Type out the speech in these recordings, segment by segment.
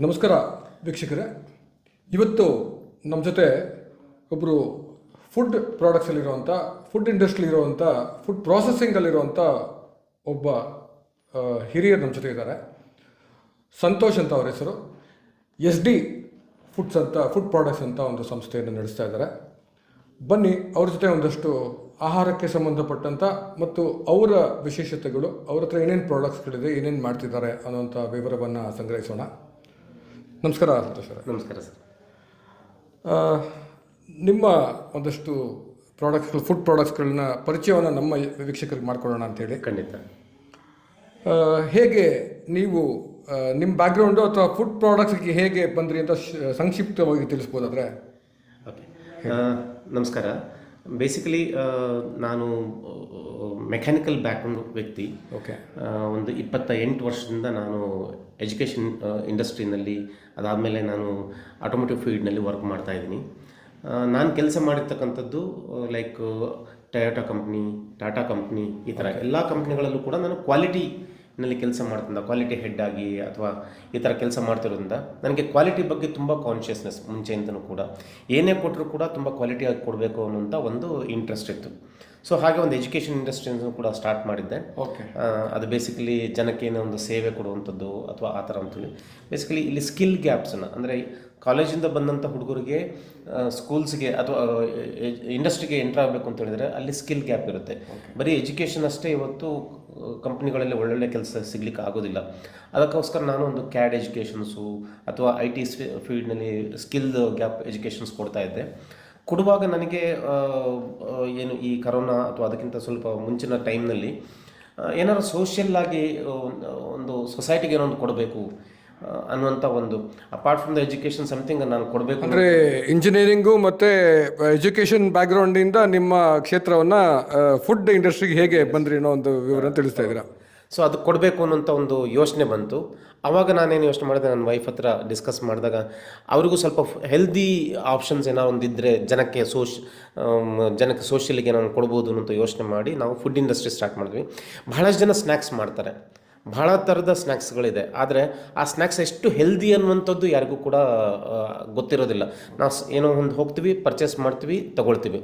ನಮಸ್ಕಾರ ವೀಕ್ಷಕರೇ. ಇವತ್ತು ನಮ್ಮ ಜೊತೆ ಒಬ್ಬರು ಫುಡ್ ಪ್ರಾಡಕ್ಟ್ಸಲ್ಲಿರುವಂಥ ಫುಡ್ ಇಂಡಸ್ಟ್ರಿಲಿರುವಂಥ ಫುಡ್ ಪ್ರಾಸೆಸಿಂಗಲ್ಲಿರುವಂಥ ಒಬ್ಬ ಹಿರಿಯರು ನಮ್ಮ ಜೊತೆ ಇದ್ದಾರೆ. ಸಂತೋಷ್ ಅಂತ ಅವರ ಹೆಸರು. SD ಫುಡ್ಸ್ ಅಂತ ಫುಡ್ ಪ್ರಾಡಕ್ಟ್ಸ್ ಅಂತ ಒಂದು ಸಂಸ್ಥೆಯನ್ನು ನಡೆಸ್ತಾ ಇದ್ದಾರೆ. ಬನ್ನಿ ಅವ್ರ ಜೊತೆ ಒಂದಷ್ಟು ಆಹಾರಕ್ಕೆ ಸಂಬಂಧಪಟ್ಟಂಥ ಮತ್ತು ಅವರ ವಿಶೇಷತೆಗಳು, ಅವ್ರ ಹತ್ರ ಏನೇನು ಪ್ರಾಡಕ್ಟ್ಸ್ಗಳಿದೆ, ಏನೇನು ಮಾಡ್ತಿದ್ದಾರೆ ಅನ್ನೋಂಥ ವಿವರವನ್ನು ಸಂಗ್ರಹಿಸೋಣ. ನಮಸ್ಕಾರ ಸಂತೋಷ್ ಅವರೇ. ನಮಸ್ಕಾರ ಸರ್. ನಿಮ್ಮ ಒಂದಷ್ಟು ಪ್ರಾಡಕ್ಟ್ಸ್ಗಳು, ಫುಡ್ ಪ್ರಾಡಕ್ಟ್ಸ್ಗಳನ್ನ ಪರಿಚಯವನ್ನು ನಮ್ಮ ವೀಕ್ಷಕರಿಗೆ ಮಾಡ್ಕೊಳ್ಳೋಣ ಅಂಥೇಳಿ. ಖಂಡಿತ. ಹೇಗೆ ನೀವು ನಿಮ್ಮ ಬ್ಯಾಕ್ಗ್ರೌಂಡು ಅಥವಾ ಫುಡ್ ಪ್ರಾಡಕ್ಟ್ಸ್ಗೆ ಹೇಗೆ ಬಂದ್ರಿ ಅಂತ ಸಂಕ್ಷಿಪ್ತವಾಗಿ ತಿಳಿಸ್ಬೋದಾದರೆ? ಓಕೆ, ನಮಸ್ಕಾರ. ಬೇಸಿಕಲಿ ನಾನು ಮೆಕ್ಯಾನಿಕಲ್ ಬ್ಯಾಕ್ಗ್ರೌಂಡ್ ವ್ಯಕ್ತಿ. ಓಕೆ. ಒಂದು 28 ವರ್ಷದಿಂದ ನಾನು ಎಜುಕೇಷನ್ ಇಂಡಸ್ಟ್ರಿನಲ್ಲಿ, ಅದಾದಮೇಲೆ ನಾನು ಆಟೋಮೋಟಿವ್ ಫೀಲ್ಡ್ನಲ್ಲಿ ವರ್ಕ್ ಮಾಡ್ತಾಯಿದ್ದೀನಿ. ನಾನು ಕೆಲಸ ಮಾಡಿರ್ತಕ್ಕಂಥದ್ದು like Toyota company, Tata company, ಈ ಥರ ಎಲ್ಲ ಕಂಪ್ನಿಗಳಲ್ಲೂ ಕೂಡ ನಾನು ಕ್ವಾಲಿಟಿನಲ್ಲಿ ಕೆಲಸ ಮಾಡ್ತಿದ್ದ, ಕ್ವಾಲಿಟಿ ಹೆಡ್ ಆಗಿ ಅಥವಾ ಈ ಥರ ಕೆಲಸ ಮಾಡ್ತಿರೋದ್ರಿಂದ ನನಗೆ ಕ್ವಾಲಿಟಿ ಬಗ್ಗೆ ತುಂಬ ಕಾನ್ಷಿಯಸ್ನೆಸ್ ಮುಂಚೆಯಿಂದನೂ ಕೂಡ. ಏನೇ ಕೊಟ್ಟರೂ ಕೂಡ ತುಂಬ ಕ್ವಾಲಿಟಿಯಾಗಿ ಕೊಡಬೇಕು ಅನ್ನೋಂಥ ಒಂದು ಇಂಟ್ರೆಸ್ಟ್ ಇತ್ತು. ಸೊ ಹಾಗೆ ಒಂದು ಎಜುಕೇಷನ್ ಇಂಡಸ್ಟ್ರಿಯನ್ನು ಕೂಡ ಸ್ಟಾರ್ಟ್ ಮಾಡಿದ್ದೆ. ಓಕೆ. ಅದು ಬೇಸಿಕಲಿ ಜನಕ್ಕೇನೋ ಒಂದು ಸೇವೆ ಕೊಡುವಂಥದ್ದು ಅಥವಾ ಆ ಥರ ಅಂತೇಳಿ. ಬೇಸಿಕಲಿ ಇಲ್ಲಿ ಸ್ಕಿಲ್ ಗ್ಯಾಪ್ಸನ್ನು, ಅಂದರೆ ಕಾಲೇಜಿಂದ ಬಂದಂಥ ಹುಡುಗರಿಗೆ ಸ್ಕೂಲ್ಸ್ಗೆ ಅಥವಾ ಇಂಡಸ್ಟ್ರಿಗೆ ಎಂಟ್ರ್ ಆಗಬೇಕು ಅಂತ ಹೇಳಿದರೆ ಅಲ್ಲಿ ಸ್ಕಿಲ್ ಗ್ಯಾಪ್ ಇರುತ್ತೆ. ಬರೀ ಎಜುಕೇಷನ್ ಅಷ್ಟೇ ಇವತ್ತು ಕಂಪ್ನಿಗಳಲ್ಲಿ ಒಳ್ಳೊಳ್ಳೆ ಕೆಲಸ ಸಿಗ್ಲಿಕ್ಕೆ ಆಗೋದಿಲ್ಲ. ಅದಕ್ಕೋಸ್ಕರ ನಾನು ಒಂದು CAD ಎಜುಕೇಷನ್ಸು ಅಥವಾ IT ಫೀಲ್ಡ್ನಲ್ಲಿ ಸ್ಕಿಲ್ ಗ್ಯಾಪ್ ಎಜುಕೇಷನ್ಸ್ ಕೊಡ್ತಾ ಇದ್ದೆ. ಕೊಡುವಾಗ ನನಗೆ ಏನು ಈ ಕರೋನಾ ಅಥವಾ ಅದಕ್ಕಿಂತ ಸ್ವಲ್ಪ ಮುಂಚಿನ ಟೈಮ್ನಲ್ಲಿ ಏನಾದ್ರು ಸೋಷಿಯಲ್ ಆಗಿ ಒಂದು ಸೊಸೈಟಿಗೆ ಏನೋ ಒಂದು ಕೊಡಬೇಕು ಅನ್ನುವಂಥ ಒಂದು, apart from the education something ನಾನು ಕೊಡಬೇಕು. ಅಂದರೆ ಇಂಜಿನಿಯರಿಂಗು ಮತ್ತು ಎಜುಕೇಷನ್ ಬ್ಯಾಕ್ಗ್ರೌಂಡಿಂದ ನಿಮ್ಮ ಕ್ಷೇತ್ರವನ್ನು ಫುಡ್ ಇಂಡಸ್ಟ್ರಿಗೆ ಹೇಗೆ ಬಂದ್ರಿ ಅನ್ನೋ ಒಂದು ವಿವರ ತಿಳಿಸ್ತಾ ಇದ್ದೀರಾ. ಸೊ ಅದು ಕೊಡಬೇಕು ಅನ್ನೋಂಥ ಒಂದು ಯೋಚನೆ ಬಂತು. ಆವಾಗ ನಾನೇನು ಯೋಚನೆ ಮಾಡಿದೆ, ನನ್ನ ವೈಫ್ ಹತ್ರ ಡಿಸ್ಕಸ್ ಮಾಡಿದಾಗ ಅವ್ರಿಗೂ ಸ್ವಲ್ಪ ಹೆಲ್ದಿ ಆಪ್ಷನ್ಸ್ ಏನೋ ಒಂದಿದ್ದರೆ ಜನಕ್ಕೆ ಸೋಷಿಯಲಿಗೆ ನಾನು ಕೊಡ್ಬೋದು ಅನ್ನೋಂಥ ಯೋಚನೆ ಮಾಡಿ ನಾವು ಫುಡ್ ಇಂಡಸ್ಟ್ರಿ ಸ್ಟಾರ್ಟ್ ಮಾಡಿದ್ವಿ. ಬಹಳಷ್ಟು ಜನ ಸ್ನ್ಯಾಕ್ಸ್ ಮಾಡ್ತಾರೆ, ಬಹಳ ಥರದ ಸ್ನ್ಯಾಕ್ಸ್ಗಳಿದೆ, ಆದರೆ ಆ ಸ್ನ್ಯಾಕ್ಸ್ ಎಷ್ಟು ಹೆಲ್ದಿ ಅನ್ನುವಂಥದ್ದು ಯಾರಿಗೂ ಕೂಡ ಗೊತ್ತಿರೋದಿಲ್ಲ. ನಾವು ಏನೋ ಒಂದು ಹೋಗ್ತೀವಿ, ಪರ್ಚೇಸ್ ಮಾಡ್ತೀವಿ, ತಗೊಳ್ತೀವಿ.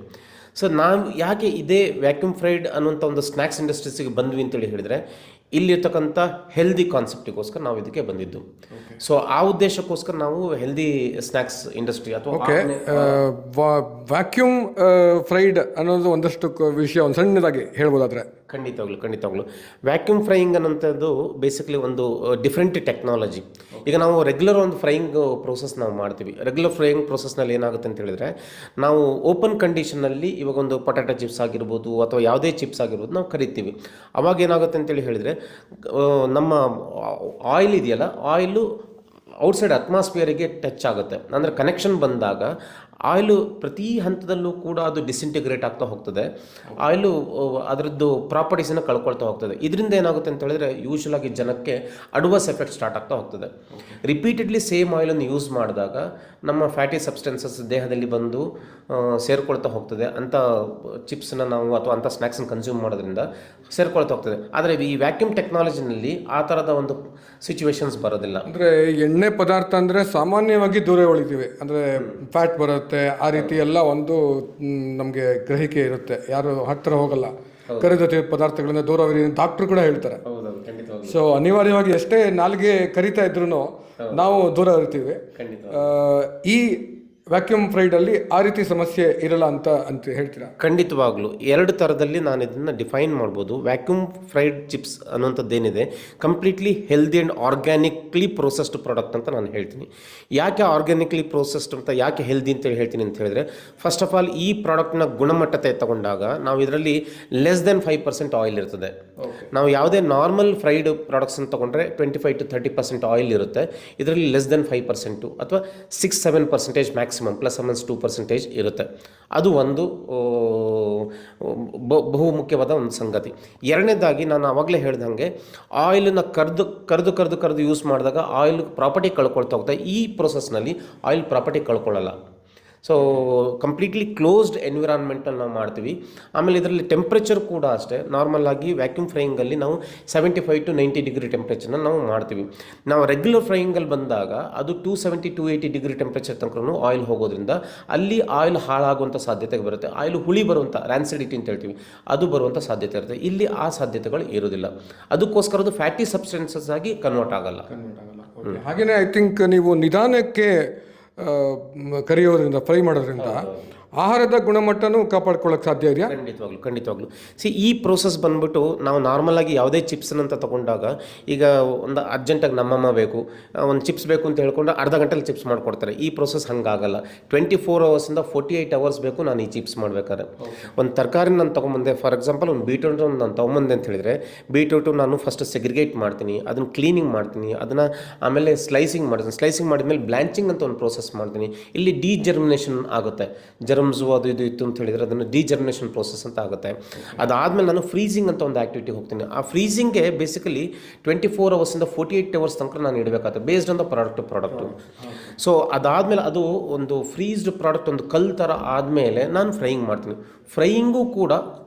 ಸೊ ನಾವು ಯಾಕೆ ಇದೇ ವ್ಯಾಕ್ಯೂಮ್ ಫ್ರೈಡ್ ಅನ್ನುವಂಥ ಒಂದು ಸ್ನ್ಯಾಕ್ಸ್ ಇಂಡಸ್ಟ್ರೀಸಿಗೆ ಬಂದ್ವಿ ಅಂತೇಳಿ ಹೇಳಿದರೆ, ಇಲ್ಲಿರ್ತಕ್ಕಂಥ ಹೆಲ್ದಿ ಕಾನ್ಸೆಪ್ಟಿಗೋಸ್ಕರ ನಾವು ಇದಕ್ಕೆ ಬಂದಿದ್ದು. ಸೊ ಆ ಉದ್ದೇಶಕ್ಕೋಸ್ಕರ ನಾವು ಹೆಲ್ದಿ ಸ್ನ್ಯಾಕ್ಸ್ ಇಂಡಸ್ಟ್ರಿ ಅಥವಾ ಓಕೆ. ವ್ಯಾಕ್ಯೂಮ್ ಫ್ರೈಡ್ ಅನ್ನೋದು ಒಂದಷ್ಟು ವಿಷಯ ಒಂದು ಸಣ್ಣದಾಗಿ ಹೇಳ್ಬೋದಾದ್ರೆ? ಖಂಡಿತವಾಗ್ಲು ವ್ಯಾಕ್ಯೂಮ್ ಫ್ರೈಯಿಂಗ್ ಅನ್ನೋಂಥದ್ದು ಬೇಸಿಕಲಿ ಒಂದು ಡಿಫ್ರೆಂಟ್ ಟೆಕ್ನಾಲಜಿ. ಈಗ ನಾವು ರೆಗ್ಯುಲರ್ ಒಂದು ಫ್ರೈಯಿಂಗ್ ಪ್ರೋಸೆಸ್ ನಾವು ಮಾಡ್ತೀವಿ. ರೆಗ್ಯುಲರ್ ಫ್ರೈಯಿಂಗ್ ಪ್ರೋಸೆಸ್ನಲ್ಲಿ ಏನಾಗುತ್ತೆ ಅಂತ ಹೇಳಿದ್ರೆ, ನಾವು ಓಪನ್ ಕಂಡೀಷನ್ನಲ್ಲಿ ಇವಾಗ ಒಂದು ಪೊಟ್ಯಾಟೊ ಚಿಪ್ಸ್ ಆಗಿರ್ಬೋದು ಅಥವಾ ಯಾವುದೇ ಚಿಪ್ಸ್ ಆಗಿರ್ಬೋದು ನಾವು ಕರಿತೀವಿ. ಅವಾಗ ಏನಾಗುತ್ತೆ ಅಂತೇಳಿ ಹೇಳಿದರೆ, ನಮ್ಮ ಆಯಿಲ್ ಇದೆಯಲ್ಲ, ಆಯಿಲು ಔಟ್ಸೈಡ್ ಅಟ್ಮಾಸ್ಫಿಯರಿಗೆ ಟಚ್ ಆಗುತ್ತೆ. ಅಂದರೆ ಕನೆಕ್ಷನ್ ಬಂದಾಗ ಆಯಿಲು ಪ್ರತಿ ಹಂತದಲ್ಲೂ ಕೂಡ ಅದು ಡಿಸಿಂಟಿಗ್ರೇಟ್ ಆಗ್ತಾ ಹೋಗ್ತದೆ. ಆಯಿಲು ಅದರದ್ದು ಪ್ರಾಪರ್ಟೀಸನ್ನು ಕಳ್ಕೊಳ್ತಾ ಹೋಗ್ತದೆ. ಇದರಿಂದ ಏನಾಗುತ್ತೆ ಅಂತ ಹೇಳಿದ್ರೆ, ಯೂಶ್ವಲ್ ಆಗಿ ಜನಕ್ಕೆ ಅಡ್ವರ್ಸ್ ಎಫೆಕ್ಟ್ ಸ್ಟಾರ್ಟ್ ಆಗ್ತಾ ಹೋಗ್ತದೆ. ರಿಪೀಟೆಡ್ಲಿ ಸೇಮ್ ಆಯಿಲನ್ನು ಯೂಸ್ ಮಾಡಿದಾಗ ನಮ್ಮ ಫ್ಯಾಟಿ ಸಬ್ಸ್ಟೆನ್ಸಸ್ ದೇಹದಲ್ಲಿ ಬಂದು ಸೇರ್ಕೊಳ್ತಾ ಹೋಗ್ತದೆ. ಅಂಥ ಚಿಪ್ಸನ್ನು ನಾವು ಅಥವಾ ಅಂಥ ಸ್ನ್ಯಾಕ್ಸನ್ನು ಕನ್ಸ್ಯೂಮ್ ಮಾಡೋದ್ರಿಂದ ಸೇರ್ಕೊಳ್ತಾ ಹೋಗ್ತದೆ. ಆದರೆ ಈ ವ್ಯಾಕ್ಯೂಮ್ ಟೆಕ್ನಾಲಜಿನಲ್ಲಿ ಆ ಥರದ ಒಂದು ಸಿಚುವೇಶನ್ಸ್ ಬರೋದಿಲ್ಲ. ಅಂದರೆ ಎಣ್ಣೆ ಪದಾರ್ಥ ಅಂದರೆ ಸಾಮಾನ್ಯವಾಗಿ ದೂರ ಉಳಿತೀವಿ, ಅಂದರೆ ಫ್ಯಾಟ್ ಬರುತ್ತೆ, ಆ ರೀತಿ ಎಲ್ಲ ಒಂದು ನಮಗೆ ಗ್ರಹಿಕೆ ಇರುತ್ತೆ. ಯಾರು ಹತ್ತಿರ ಹೋಗಲ್ಲ, ಕರಿದ ಪದಾರ್ಥಗಳಿಂದ ದೂರವಿರಿ ಡಾಕ್ಟ್ರು ಕೂಡ ಹೇಳ್ತಾರೆ. ಸೊ ಅನಿವಾರ್ಯವಾಗಿ ಎಷ್ಟೇ ನಾಲ್ಗೆ ಕರಿತಾ ಇದ್ರು ನಾವು ದೂರ ಇರ್ತೀವಿ. ಈ ವ್ಯಾಕ್ಯೂಮ್ ಫ್ರೈಡಲ್ಲಿ ಆ ರೀತಿ ಸಮಸ್ಯೆ ಇರಲ್ಲ ಅಂತ ಹೇಳ್ತೀರಾ? ಖಂಡಿತವಾಗ್ಲೂ 2 ಥರದಲ್ಲಿ ನಾನು ಇದನ್ನು ಡಿಫೈನ್ ಮಾಡ್ಬೋದು. ವ್ಯಾಕ್ಯೂಮ್ ಫ್ರೈಡ್ ಚಿಪ್ಸ್ ಅನ್ನೋಂಥದ್ದೇನಿದೆ, completely healthy and organically processed product ಅಂತ ನಾನು ಹೇಳ್ತೀನಿ. ಯಾಕೆ ಆರ್ಗ್ಯಾನಿಕ್ಲಿ ಪ್ರೊಸೆಸ್ಡ್ ಅಂತ, ಯಾಕೆ ಹೆಲ್ದಿ ಅಂತ ಹೇಳ್ತೀನಿ ಅಂತ ಹೇಳಿದ್ರೆ, ಫಸ್ಟ್ ಆಫ್ ಆಲ್ ಈ ಪ್ರಾಡಕ್ಟ್ನ ಗುಣಮಟ್ಟತೆ ತಗೊಂಡಾಗ ನಾವು ಇದರಲ್ಲಿ ಲೆಸ್ ದೆನ್ 5% ಆಯಿಲ್ ಇರ್ತದೆ. ನಾವು ಯಾವುದೇ ನಾರ್ಮಲ್ ಫ್ರೈಡ್ ಪ್ರಾಡಕ್ಟ್ಸನ್ನು ತೊಗೊಂಡ್ರೆ 25 to 30% ಆಯಿಲ್ ಇರುತ್ತೆ. ಇದರಲ್ಲಿ ಲೆಸ್ ದೆನ್ 5% ಅಥವಾ 6-7% ಮ್ಯಾಕ್ಸಿಮಮ್, +2% ಇರುತ್ತೆ. ಅದು ಒಂದು ಬಹುಮುಖ್ಯವಾದ ಒಂದು ಸಂಗತಿ. ಎರಡನೇದಾಗಿ ನಾನು ಆವಾಗಲೇ ಹೇಳ್ದಂಗೆ, ಆಯಿಲನ್ನು ಕರೆದು ಯೂಸ್ ಮಾಡಿದಾಗ ಆಯಿಲ್ ಪ್ರಾಪರ್ಟಿ ಕಳ್ಕೊಳ್ತಾ ಹೋಗ್ತಾ, ಈ ಪ್ರೊಸೆಸ್ನಲ್ಲಿ ಆಯಿಲ್ ಪ್ರಾಪರ್ಟಿ ಕಳ್ಕೊಳ್ಳಲ್ಲ. ಸೊ ಕಂಪ್ಲೀಟ್ಲಿ ಕ್ಲೋಸ್ಡ್ ಎನ್ವಿರಾನ್ಮೆಂಟಲ್ಲಿ ನಾವು ಮಾಡ್ತೀವಿ. ಆಮೇಲೆ ಇದರಲ್ಲಿ ಟೆಂಪ್ರೇಚರ್ ಕೂಡ ಅಷ್ಟೇ, ನಾರ್ಮಲ್ ಆಗಿ ವ್ಯಾಕ್ಯೂಮ್ ಫ್ರೈಯಿಂಗಲ್ಲಿ ನಾವು 75 to 90 ಡಿಗ್ರಿ ಟೆಂಪ್ರೇಚರ್ನ ನಾವು ಮಾಡ್ತೀವಿ. ನಾವು ರೆಗ್ಯುಲರ್ ಫ್ರೈಯಿಂಗಲ್ಲಿ ಬಂದಾಗ ಅದು 270 to 280 ಡಿಗ್ರಿ ಟೆಂಪ್ರೇಚರ್ ತನಕ ಆಯಿಲ್ ಹೋಗೋದ್ರಿಂದ ಅಲ್ಲಿ ಆಯಿಲ್ ಹಾಳಾಗುವಂಥ ಸಾಧ್ಯತೆ ಬರುತ್ತೆ, ಆಯಿಲ್ ಹುಳಿ ಬರುವಂಥ ರ್ಯಾನ್ಸಿಡಿಟಿ ಅಂತ ಹೇಳ್ತೀವಿ, ಅದು ಬರುವಂಥ ಸಾಧ್ಯತೆ ಇರುತ್ತೆ. ಇಲ್ಲಿ ಆ ಸಾಧ್ಯತೆಗಳು ಇರೋದಿಲ್ಲ, ಅದಕ್ಕೋಸ್ಕರ ಅದು ಫ್ಯಾಟಿ ಸಬ್ಸ್ಟೆನ್ಸಸ್ ಆಗಿ ಕನ್ವರ್ಟ್ ಆಗಲ್ಲ. ಹಾಗೆಯೇ ಐ ಥಿಂಕ್ ನೀವು ನಿಧಾನಕ್ಕೆ ಕರಿಯೋದ್ರಿಂದ, ಫ್ರೈ ಮಾಡೋದ್ರಿಂದ ಆಹಾರದ ಗುಣಮಟ್ಟನೂ ಕಾಪಾಡ್ಕೊಳ್ಳೋಕೆ ಸಾಧ್ಯ ಇದೆಯಾ? ಖಂಡಿತವಾಗ್ಲು ಈ ಪ್ರೋಸೆಸ್ ಬಂದ್ಬಿಟ್ಟು ನಾವು ನಾರ್ಮಲ್ ಆಗಿ ಯಾವುದೇ ಚಿಪ್ಸ್ ಅಂತ ತಗೊಂಡಾಗ, ಈಗ ಒಂದು ಅರ್ಜೆಂಟಾಗಿ ನಮ್ಮಮ್ಮ ಬೇಕು, ಒಂದು ಚಿಪ್ಸ್ ಬೇಕು ಅಂತ ಹೇಳ್ಕೊಂಡು ಅರ್ಧ ಗಂಟೆಲಿ ಚಿಪ್ಸ್ ಮಾಡಿಕೊಡ್ತಾರೆ. ಈ ಪ್ರೋಸೆಸ್ ಹಂಗಾಗಲ್ಲ, 24 ಅವರ್ಸಿಂದ 48 ಅವರ್ಸ್ ಬೇಕು ನಾನು ಈ ಚಿಪ್ಸ್ ಮಾಡ್ಬೇಕಾದ್ರೆ. ಒಂದು ತರಕಾರಿ ನಾನು ತೊಗೊಂಬಂದೆ, ಫಾರ್ ಎಕ್ಸಾಂಪಲ್ ಒಂದು ಬೀಟ್ರೂಟ್ ನಾನು ತೊಗೊಂಬಂದೆ ಅಂತ ಹೇಳಿದರೆ, ಬೀಟ್ರೂಟು ನಾನು ಫಸ್ಟ್ ಸೆಗ್ರಿಗೇಟ್ ಮಾಡ್ತೀನಿ, ಅದನ್ನು ಕ್ಲೀನಿಂಗ್ ಮಾಡ್ತೀನಿ, ಅದನ್ನು ಆಮೇಲೆ ಸ್ಲೈಸಿಂಗ್ ಮಾಡ್ತೀನಿ, ಸ್ಲೈಸಿಂಗ್ ಮಾಡಿದ್ಮೇಲೆ ಬ್ಲ್ಯಾಂಚಿಂಗ್ ಅಂತ ಒಂದು ಪ್ರೋಸೆಸ್ ಮಾಡ್ತೀನಿ. ಇಲ್ಲಿ ಡಿಜರ್ಮಿನೇಷನ್ ಆಗುತ್ತೆ, ಜರ್ಮ್ಸು ಅದು ಇದು ಇತ್ತು ಅಂತ ಹೇಳಿದರೆ ಅದನ್ನು ಡಿಜರ್ಮಿನೇಷನ್ ಪ್ರೋಸೆಸ್ ಅಂತ ಆಗುತ್ತೆ. ಅದಾದಮೇಲೆ ನಾನು ಫ್ರೀಸಿಂಗ್ ಅಂತ ಒಂದು ಆ್ಯಕ್ಟಿವಿಟಿ ಹೋಗ್ತೀನಿ. ಆ ಫ್ರೀಸಿಂಗ್ಗೆ ಬೇಸಿಕಲಿ 24 ಅವರ್ಸಿಂದ 48 ಅವರ್ಸ್ ತನಕ ನಾನು ಇಡಬೇಕಾಗುತ್ತೆ, based on the product. So ಅದಾದಮೇಲೆ ಅದು ಒಂದು ಫ್ರೀಸ್ಡ್ ಪ್ರಾಡಕ್ಟ್ ಒಂದು ಕಲ್ ಥರ ಆದಮೇಲೆ ನಾನು ಫ್ರೈಯಿಂಗ್ ಮಾಡ್ತೀನಿ. ಫ್ರೈಯಿಂಗು ಕೂಡ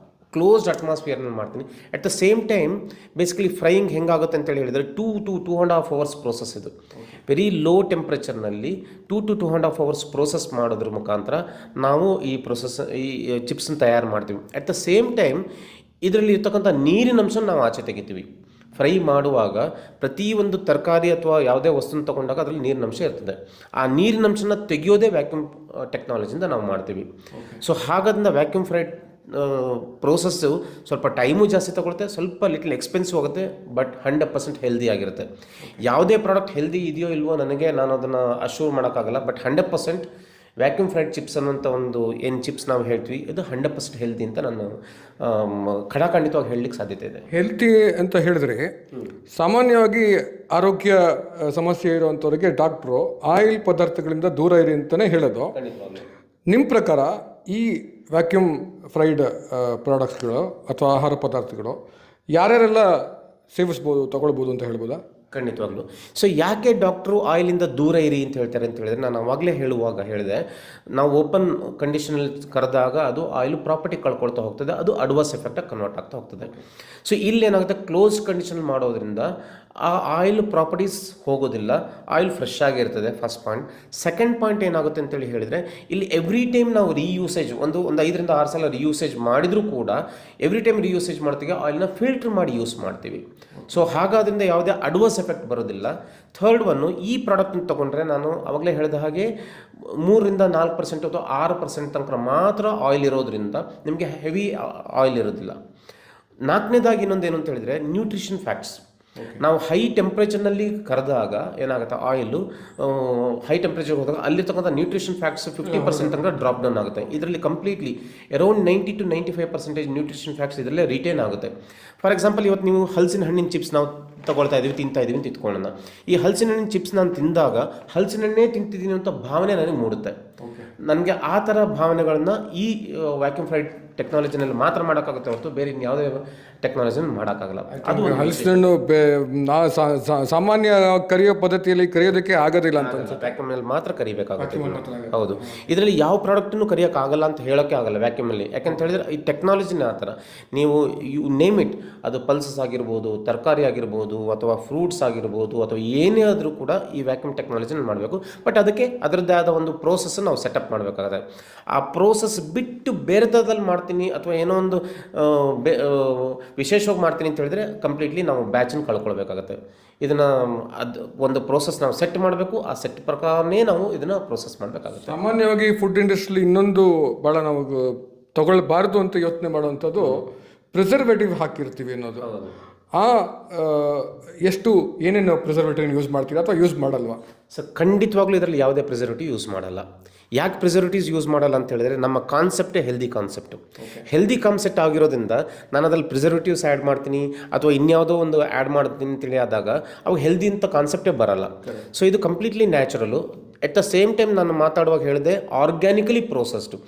ಕ್ಲೋಸ್ಡ್ ಅಟ್ಮಾಸ್ಫಿಯರ್ನಲ್ಲಿ ಮಾಡ್ತೀನಿ. At the same time basically frying ಹೆಂಗಾಗುತ್ತೆ ಅಂತೇಳಿ ಹೇಳಿದರೆ 2 to 2.5 ಅವರ್ಸ್ ಪ್ರೋಸೆಸ್ ಇದು. ವೆರಿ ಲೋ ಟೆಂಪ್ರೇಚರ್ನಲ್ಲಿ 2 to 2.5 ಅವರ್ಸ್ ಪ್ರೋಸೆಸ್ ಮಾಡೋದ್ರ ಮುಖಾಂತರ ನಾವು ಈ ಚಿಪ್ಸನ್ನು ತಯಾರು ಮಾಡ್ತೀವಿ. ಅಟ್ ದ ಸೇಮ್ ಟೈಮ್ ಇದರಲ್ಲಿ ಇರ್ತಕ್ಕಂಥ ನೀರಿನ ಅಂಶ ನಾವು ಆಚೆ ತೆಗಿತೀವಿ. ಫ್ರೈ ಮಾಡುವಾಗ ಪ್ರತಿಯೊಂದು ತರಕಾರಿ ಅಥವಾ ಯಾವುದೇ ವಸ್ತುನ ತೊಗೊಂಡಾಗ ಅದರಲ್ಲಿ ನೀರಿನ ಅಂಶ ಇರ್ತದೆ. ಆ ನೀರಿನ ಅಂಶನ ತೆಗೆಯೋದೇ ವ್ಯಾಕ್ಯೂಮ್ ಟೆಕ್ನಾಲಜಿಯಿಂದ ನಾವು ಮಾಡ್ತೀವಿ. ಸೊ ಹಾಗಾದ್ರಿಂದ ವ್ಯಾಕ್ಯೂಮ್ ಫ್ರೈ ಪ್ರೋಸೆಸ್ಸು ಸ್ವಲ್ಪ ಟೈಮು ಜಾಸ್ತಿ ತಗೊಳುತ್ತೆ, ಸ್ವಲ್ಪ ಲಿಟ್ಲ್ ಎಕ್ಸ್ಪೆನ್ಸಿವ್ ಆಗುತ್ತೆ, ಬಟ್ 100% ಹೆಲ್ದಿ ಆಗಿರುತ್ತೆ. ಯಾವುದೇ ಪ್ರಾಡಕ್ಟ್ ಹೆಲ್ದಿ ಇದೆಯೋ ಇಲ್ವೋ ನಾನು ಅದನ್ನು ಅಶ್ಯೂರ್ ಮಾಡೋಕ್ಕಾಗಲ್ಲ, ಬಟ್ 100% ವ್ಯಾಕ್ಯೂಮ್ ಫ್ರೈಡ್ ಚಿಪ್ಸ್ ಅನ್ನೋಂಥ ಒಂದು ಏನು ಚಿಪ್ಸ್ ನಾವು ಹೇಳ್ತೀವಿ ಇದು 100% ಹೆಲ್ದಿ ಅಂತ ನಾನು ಖಡಾಖಂಡಿತವಾಗಿ ಹೇಳಲಿಕ್ಕೆ ಸಾಧ್ಯತೆ ಇದೆ. ಹೆಲ್ತಿ ಅಂತ ಹೇಳಿದ್ರೆ ಸಾಮಾನ್ಯವಾಗಿ ಆರೋಗ್ಯ ಸಮಸ್ಯೆ ಇರುವಂಥವ್ರಿಗೆ ಡಾಕ್ಟ್ರು ಆಯಿಲ್ ಪದಾರ್ಥಗಳಿಂದ ದೂರ ಇರಿ ಅಂತಲೇ ಹೇಳೋದು. ನಿಮ್ಮ ಪ್ರಕಾರ ಈ ವ್ಯಾಕ್ಯೂಮ್ ಫ್ರೈಡ್ ಪ್ರಾಡಕ್ಟ್ಸ್ಗಳು ಅಥವಾ ಆಹಾರ ಪದಾರ್ಥಗಳು ಯಾರ್ಯಾರೆಲ್ಲ ಸೇವಿಸ್ಬೋದು, ತಗೊಳ್ಬೋದು ಅಂತ ಹೇಳ್ಬೋದಾ? ಖಂಡಿತವಾಗ್ಲು. ಸೊ ಯಾಕೆ ಡಾಕ್ಟ್ರು ಆಯಿಲಿಂದ ದೂರ ಇರಿ ಅಂತ ಹೇಳ್ತಾರೆ ಅಂತ ಹೇಳಿದ್ರೆ, ನಾನು ಅವಾಗಲೇ ಹೇಳಿದೆ, ನಾವು ಓಪನ್ ಕಂಡೀಷನಲ್ಲಿ ಕರೆದಾಗ ಅದು ಆಯಿಲ್ ಪ್ರಾಪರ್ಟಿ ಕಳ್ಕೊಳ್ತಾ ಹೋಗ್ತದೆ, ಅದು ಅಡ್ವರ್ಸ್ ಎಫೆಕ್ಟಾಗಿ ಕನ್ವರ್ಟ್ ಆಗ್ತಾ ಹೋಗ್ತದೆ. ಸೊ ಇಲ್ಲೇನಾಗುತ್ತೆ, ಕ್ಲೋಸ್ ಕಂಡೀಷನ್ ಮಾಡೋದ್ರಿಂದ ಆ ಆಯಿಲ್ ಪ್ರಾಪರ್ಟೀಸ್ ಹೋಗೋದಿಲ್ಲ, ಆಯಿಲ್ ಫ್ರೆಶ್ ಆಗಿರ್ತದೆ, ಫಸ್ಟ್ ಪಾಯಿಂಟ್. ಸೆಕೆಂಡ್ ಪಾಯಿಂಟ್ ಏನಾಗುತ್ತೆ ಅಂತೇಳಿ ಹೇಳಿದರೆ, ಇಲ್ಲಿ ಎವ್ರಿ ಟೈಮ್ ನಾವು ರೀಯೂಸೇಜ್ ಒಂದು 5 ರಿಂದ 6 ಸಲ ರೀಯೂಸೇಜ್ ಮಾಡಿದರೂ ಕೂಡ ಎವ್ರಿ ಟೈಮ್ ರೀಯೂಸೇಜ್ ಮಾಡ್ತೀವಿ, ಆಯಿಲ್ನ ಫಿಲ್ಟರ್ ಮಾಡಿ ಯೂಸ್ ಮಾಡ್ತೀವಿ. ಸೊ ಹಾಗಾದ್ರಿಂದ ಯಾವುದೇ ಅಡ್ವರ್ಸ್ ಎಫೆಕ್ಟ್ ಬರೋದಿಲ್ಲ. ಥರ್ಡ್ ಒನ್ನು, ಈ ಪ್ರಾಡಕ್ಟ್ನ ತೊಗೊಂಡ್ರೆ ನಾನು ಆವಾಗಲೇ ಹೇಳಿದ ಹಾಗೆ 3 ರಿಂದ 4% ಅಥವಾ 6% ತನಕ ಮಾತ್ರ ಆಯಿಲ್ ಇರೋದ್ರಿಂದ ನಿಮಗೆ ಹೆವಿ ಆಯಿಲ್ ಇರೋದಿಲ್ಲ. ನಾಲ್ಕನೇದಾಗಿ ಇನ್ನೊಂದೇನು ಅಂತ ಹೇಳಿದರೆ ನ್ಯೂಟ್ರಿಷನ್ ಫ್ಯಾಕ್ಟ್ಸ್. ನಾವು ಹೈ ಟೆಂಪ್ರೇಚರ್ನಲ್ಲಿ ಕರೆದಾಗ ಏನಾಗುತ್ತೆ, ಆಯಿಲು ಹೈ ಟೆಂಪ್ರೇಚರ್ ಹೋದಾಗ ಅಲ್ಲಿರ್ತಕ್ಕಂಥ ನ್ಯೂಟ್ರಿಷನ್ ಫ್ಯಾಕ್ಟ್ಸ್ 50% ತನಕ ಡ್ರಾಪ್ ಡೌನ್ ಆಗುತ್ತೆ. ಇದರಲ್ಲಿ completely around 90 to 95% nutrition facts ಇದರಲ್ಲೇ ರಿಟೇನ್ ಆಗುತ್ತೆ. ಫಾರ್ ಎಕ್ಸಾಂಪಲ್, ಇವತ್ತು ನೀವು ಹಲಸಿನ ಹಣ್ಣಿನ ಚಿಪ್ಸ್ ನಾವು ತಗೊಳ್ತಾ ಇದ್ದೀವಿ, ತಿಂತಾ ಇದ್ದೀವಿ ಅಂತ ಇಟ್ಕೊಳ್ಳೋಣ. ಈ ಹಲಸಿನ ಹಣ್ಣಿನ ಚಿಪ್ಸ್ ನಾನು ತಿಂದಾಗ ಹಲಸಿನ ಹಣ್ಣೇ ತಿಂತಿದ್ದೀನಿ ಅಂತ ಭಾವನೆ ನನಗೆ ಮೂಡುತ್ತೆ. ನನಗೆ ಆ ಥರ ಭಾವನೆಗಳನ್ನ ಈ ವ್ಯಾಕ್ಯೂಮ್ ಫ್ರೈಡ್ ಟೆಕ್ನಾಲಜಿನಲ್ಲಿ ಮಾತ್ರ ಮಾಡೋಕ್ಕಾಗುತ್ತೆ ಹೊರತು ಬೇರೆ ಯಾವುದೇ ಟೆಕ್ನಾಲಜಿನ ಮಾಡೋಕ್ಕಾಗಲ್ಲ. ಅದು ಹಲಸಿನ ಹಣ್ಣು ಸಾಮಾನ್ಯ ಕರಿಯೋ ಪದ್ಧತಿಯಲ್ಲಿ ಕರಿಯೋದಕ್ಕೆ ಆಗೋದಿಲ್ಲ ಅಂತ ವ್ಯಾಕ್ಯೂಮ್ನಲ್ಲಿ ಮಾತ್ರ ಕರಿಬೇಕಾಗುತ್ತೆ. ಹೌದು, ಇದರಲ್ಲಿ ಯಾವ ಪ್ರಾಡಕ್ಟನ್ನು ಕರಿಯೋಕ್ಕಾಗಲ್ಲ ಅಂತ ಹೇಳೋಕ್ಕೆ ಆಗಲ್ಲ ವ್ಯಾಕ್ಯೂಮಲ್ಲಿ. ಯಾಕಂತ ಹೇಳಿದ್ರೆ ಈ ಟೆಕ್ನಾಲಜಿನ ಆ ಥರ, ನೀವು ಯು ನೇಮ್ ಇಟ್, ಅದು ಪಲ್ಸಸ್ ಆಗಿರ್ಬೋದು, ತರಕಾರಿ ಆಗಿರ್ಬೋದು, ಅಥವಾ ಫ್ರೂಟ್ಸ್ ಆಗಿರ್ಬೋದು, ಅಥವಾ ಏನೇ ಆದರೂ ಕೂಡ ಈ ವ್ಯಾಕ್ಯೂಮ್ ಟೆಕ್ನಾಲಜಿನ ಮಾಡಬೇಕು. ಬಟ್ ಅದಕ್ಕೆ ಅದರದ್ದೇ ಆದ ಒಂದು ಪ್ರೋಸೆಸ್ ನಾವು ಸೆಟಪ್ ಮಾಡಬೇಕಾಗುತ್ತೆ. ಆ ಪ್ರೋಸೆಸ್ ಬಿಟ್ಟು ಬೇರೆ ಥರದಲ್ಲಿ ಮಾಡ್ತೀನಿ ಅಥವಾ ಏನೋ ಒಂದು ವಿಶೇಷವಾಗಿ ಮಾಡ್ತೀನಿ ಅಂತ ಹೇಳಿದ್ರೆ ಕಂಪ್ಲೀಟ್ಲಿ ನಾವು ಬ್ಯಾಚನ್ನು ಕಳ್ಕೊಳ್ಬೇಕಾಗತ್ತೆ. ಇದನ್ನು ಒಂದು ಪ್ರೋಸೆಸ್ ನಾವು ಸೆಟ್ ಮಾಡಬೇಕು, ಆ ಸೆಟ್ ಪ್ರಕಾರನೇ ನಾವು ಇದನ್ನು ಪ್ರೋಸೆಸ್ ಮಾಡಬೇಕಾಗುತ್ತೆ. ಸಾಮಾನ್ಯವಾಗಿ ಫುಡ್ ಇಂಡಸ್ಟ್ರಿ ಇನ್ನೊಂದು ಭಾಳ ನಾವು ತಗೊಳ್ಬಾರ್ದು ಅಂತ ಯೋಚನೆ ಮಾಡುವಂಥದ್ದು ಪ್ರಿಸರ್ವೇಟಿವ್ ಹಾಕಿರ್ತೀವಿ ಅನ್ನೋದು. ಎಷ್ಟು ಏನೇನು ಪ್ರಿಸರ್ವೇಟಿವ್ ಯೂಸ್ ಮಾಡ್ತೀರಾ ಅಥವಾ ಯೂಸ್ ಮಾಡಲ್ವಾ? ಸರ್, ಖಂಡಿತವಾಗ್ಲೂ ಇದರಲ್ಲಿ ಯಾವುದೇ ಪ್ರಿಸರ್ವೇಟಿವ್ ಯೂಸ್ ಮಾಡಲ್ಲ. ಯಾಕೆ ಪ್ರಿಸರ್ವೇಟಿವ್ಸ್ ಯೂಸ್ ಮಾಡಲ್ಲ ಅಂತ ಹೇಳಿದ್ರೆ, ನಮ್ಮ ಕಾನ್ಸೆಪ್ಟೇ ಹೆಲ್ದಿ ಕಾನ್ಸೆಪ್ಟು. ಹೆಲ್ದಿ ಕಾನ್ಸೆಪ್ಟ್ ಆಗಿರೋದ್ರಿಂದ ನಾನು ಅದ್ರಲ್ಲಿ ಪ್ರಿಸರ್ವೇಟಿವ್ಸ್ ಆ್ಯಡ್ ಮಾಡ್ತೀನಿ ಅಥವಾ ಇನ್ಯಾವುದೋ ಒಂದು ಆ್ಯಡ್ ಮಾಡ್ತೀನಿ ಅಂತೇಳಿ ಆದಾಗ ಅವು ಹೆಲ್ದಿ ಅಂತ ಕಾನ್ಸೆಪ್ಟೇ ಬರಲ್ಲ. ಸೊ ಇದು completely natural. At the same time ನಾನು ಮಾತಾಡುವಾಗ ಹೇಳಿದೆ ಆರ್ಗ್ಯಾನಿಕಲಿ ಪ್ರೋಸೆಸ್ಡು.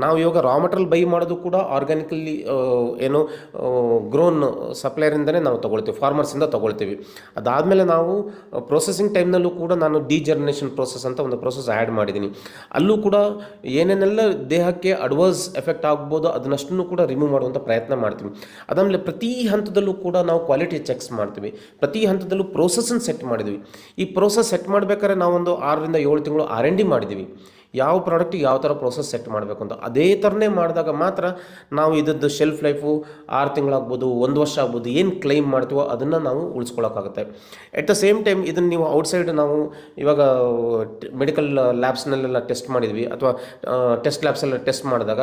ನಾವು ಇವಾಗ ರಾ ಮಟೀರಿಯಲ್ ಬೈ ಮಾಡೋದು ಕೂಡ ಆರ್ಗ್ಯಾನಿಕಲಿ ಏನು ಗ್ರೋನ್ ಸಪ್ಲೈರಿಂದನೇ ನಾವು ತೊಗೊಳ್ತೀವಿ, ಫಾರ್ಮರ್ಸಿಂದ ತೊಗೊಳ್ತೀವಿ. ಅದಾದಮೇಲೆ ನಾವು ಪ್ರೊಸೆಸಿಂಗ್ ಟೈಮ್ನಲ್ಲೂ ಕೂಡ ನಾನು ಡಿಜರ್ಮಿನೇಷನ್ ಪ್ರೋಸೆಸ್ ಅಂತ ಒಂದು ಪ್ರೋಸೆಸ್ ಆ್ಯಡ್ ಮಾಡಿದ್ದೀನಿ. ಅಲ್ಲೂ ಕೂಡ ಏನೇನೆಲ್ಲ ದೇಹಕ್ಕೆ ಅಡ್ವರ್ಸ್ ಎಫೆಕ್ಟ್ ಆಗ್ಬೋದು ಅದನ್ನಷ್ಟನ್ನು ಕೂಡ ರಿಮೂವ್ ಮಾಡುವಂಥ ಪ್ರಯತ್ನ ಮಾಡ್ತೀವಿ. ಅದಾದಮೇಲೆ ಪ್ರತಿ ಹಂತದಲ್ಲೂ ಕೂಡ ನಾವು ಕ್ವಾಲಿಟಿ ಚೆಕ್ಸ್ ಮಾಡ್ತೀವಿ, ಪ್ರತಿ ಹಂತದಲ್ಲೂ ಪ್ರೋಸೆಸ್ಸನ್ನು ಸೆಟ್ ಮಾಡಿದ್ವಿ. ಈ ಪ್ರೋಸೆಸ್ ಸೆಟ್ ಮಾಡಬೇಕಾದ್ರೆ ನಾವೊಂದು 6ರಿಂದ 7 ತಿಂಗಳು R&D ಮಾಡಿದ್ದೀವಿ, ಯಾವ ಪ್ರಾಡಕ್ಟಿಗೆ ಯಾವ ಥರ ಪ್ರೋಸೆಸ್ ಸೆಟ್ ಮಾಡಬೇಕು ಅಂತ. ಅದೇ ಥರನೇ ಮಾಡಿದಾಗ ಮಾತ್ರ ನಾವು ಇದ್ದದ್ದು ಶೆಲ್ಫ್ ಲೈಫು 6 ತಿಂಗಳಾಗ್ಬೋದು, 1 ವರ್ಷ ಆಗ್ಬೋದು, ಏನು ಕ್ಲೈಮ್ ಮಾಡ್ತೀವೋ ಅದನ್ನು ನಾವು ಉಳಿಸ್ಕೊಳ್ಳೋಕ್ಕಾಗುತ್ತೆ. ಎಟ್ ದ ಸೇಮ್ ಟೈಮ್ ಇದನ್ನು ನೀವು ಔಟ್ಸೈಡ್ ನಾವು ಇವಾಗ ಮೆಡಿಕಲ್ ಲ್ಯಾಬ್ಸ್ನಲ್ಲೆಲ್ಲ ಟೆಸ್ಟ್ ಮಾಡಿದ್ವಿ ಅಥವಾ ಟೆಸ್ಟ್ ಲ್ಯಾಬ್ಸೆಲ್ಲ ಟೆಸ್ಟ್ ಮಾಡಿದಾಗ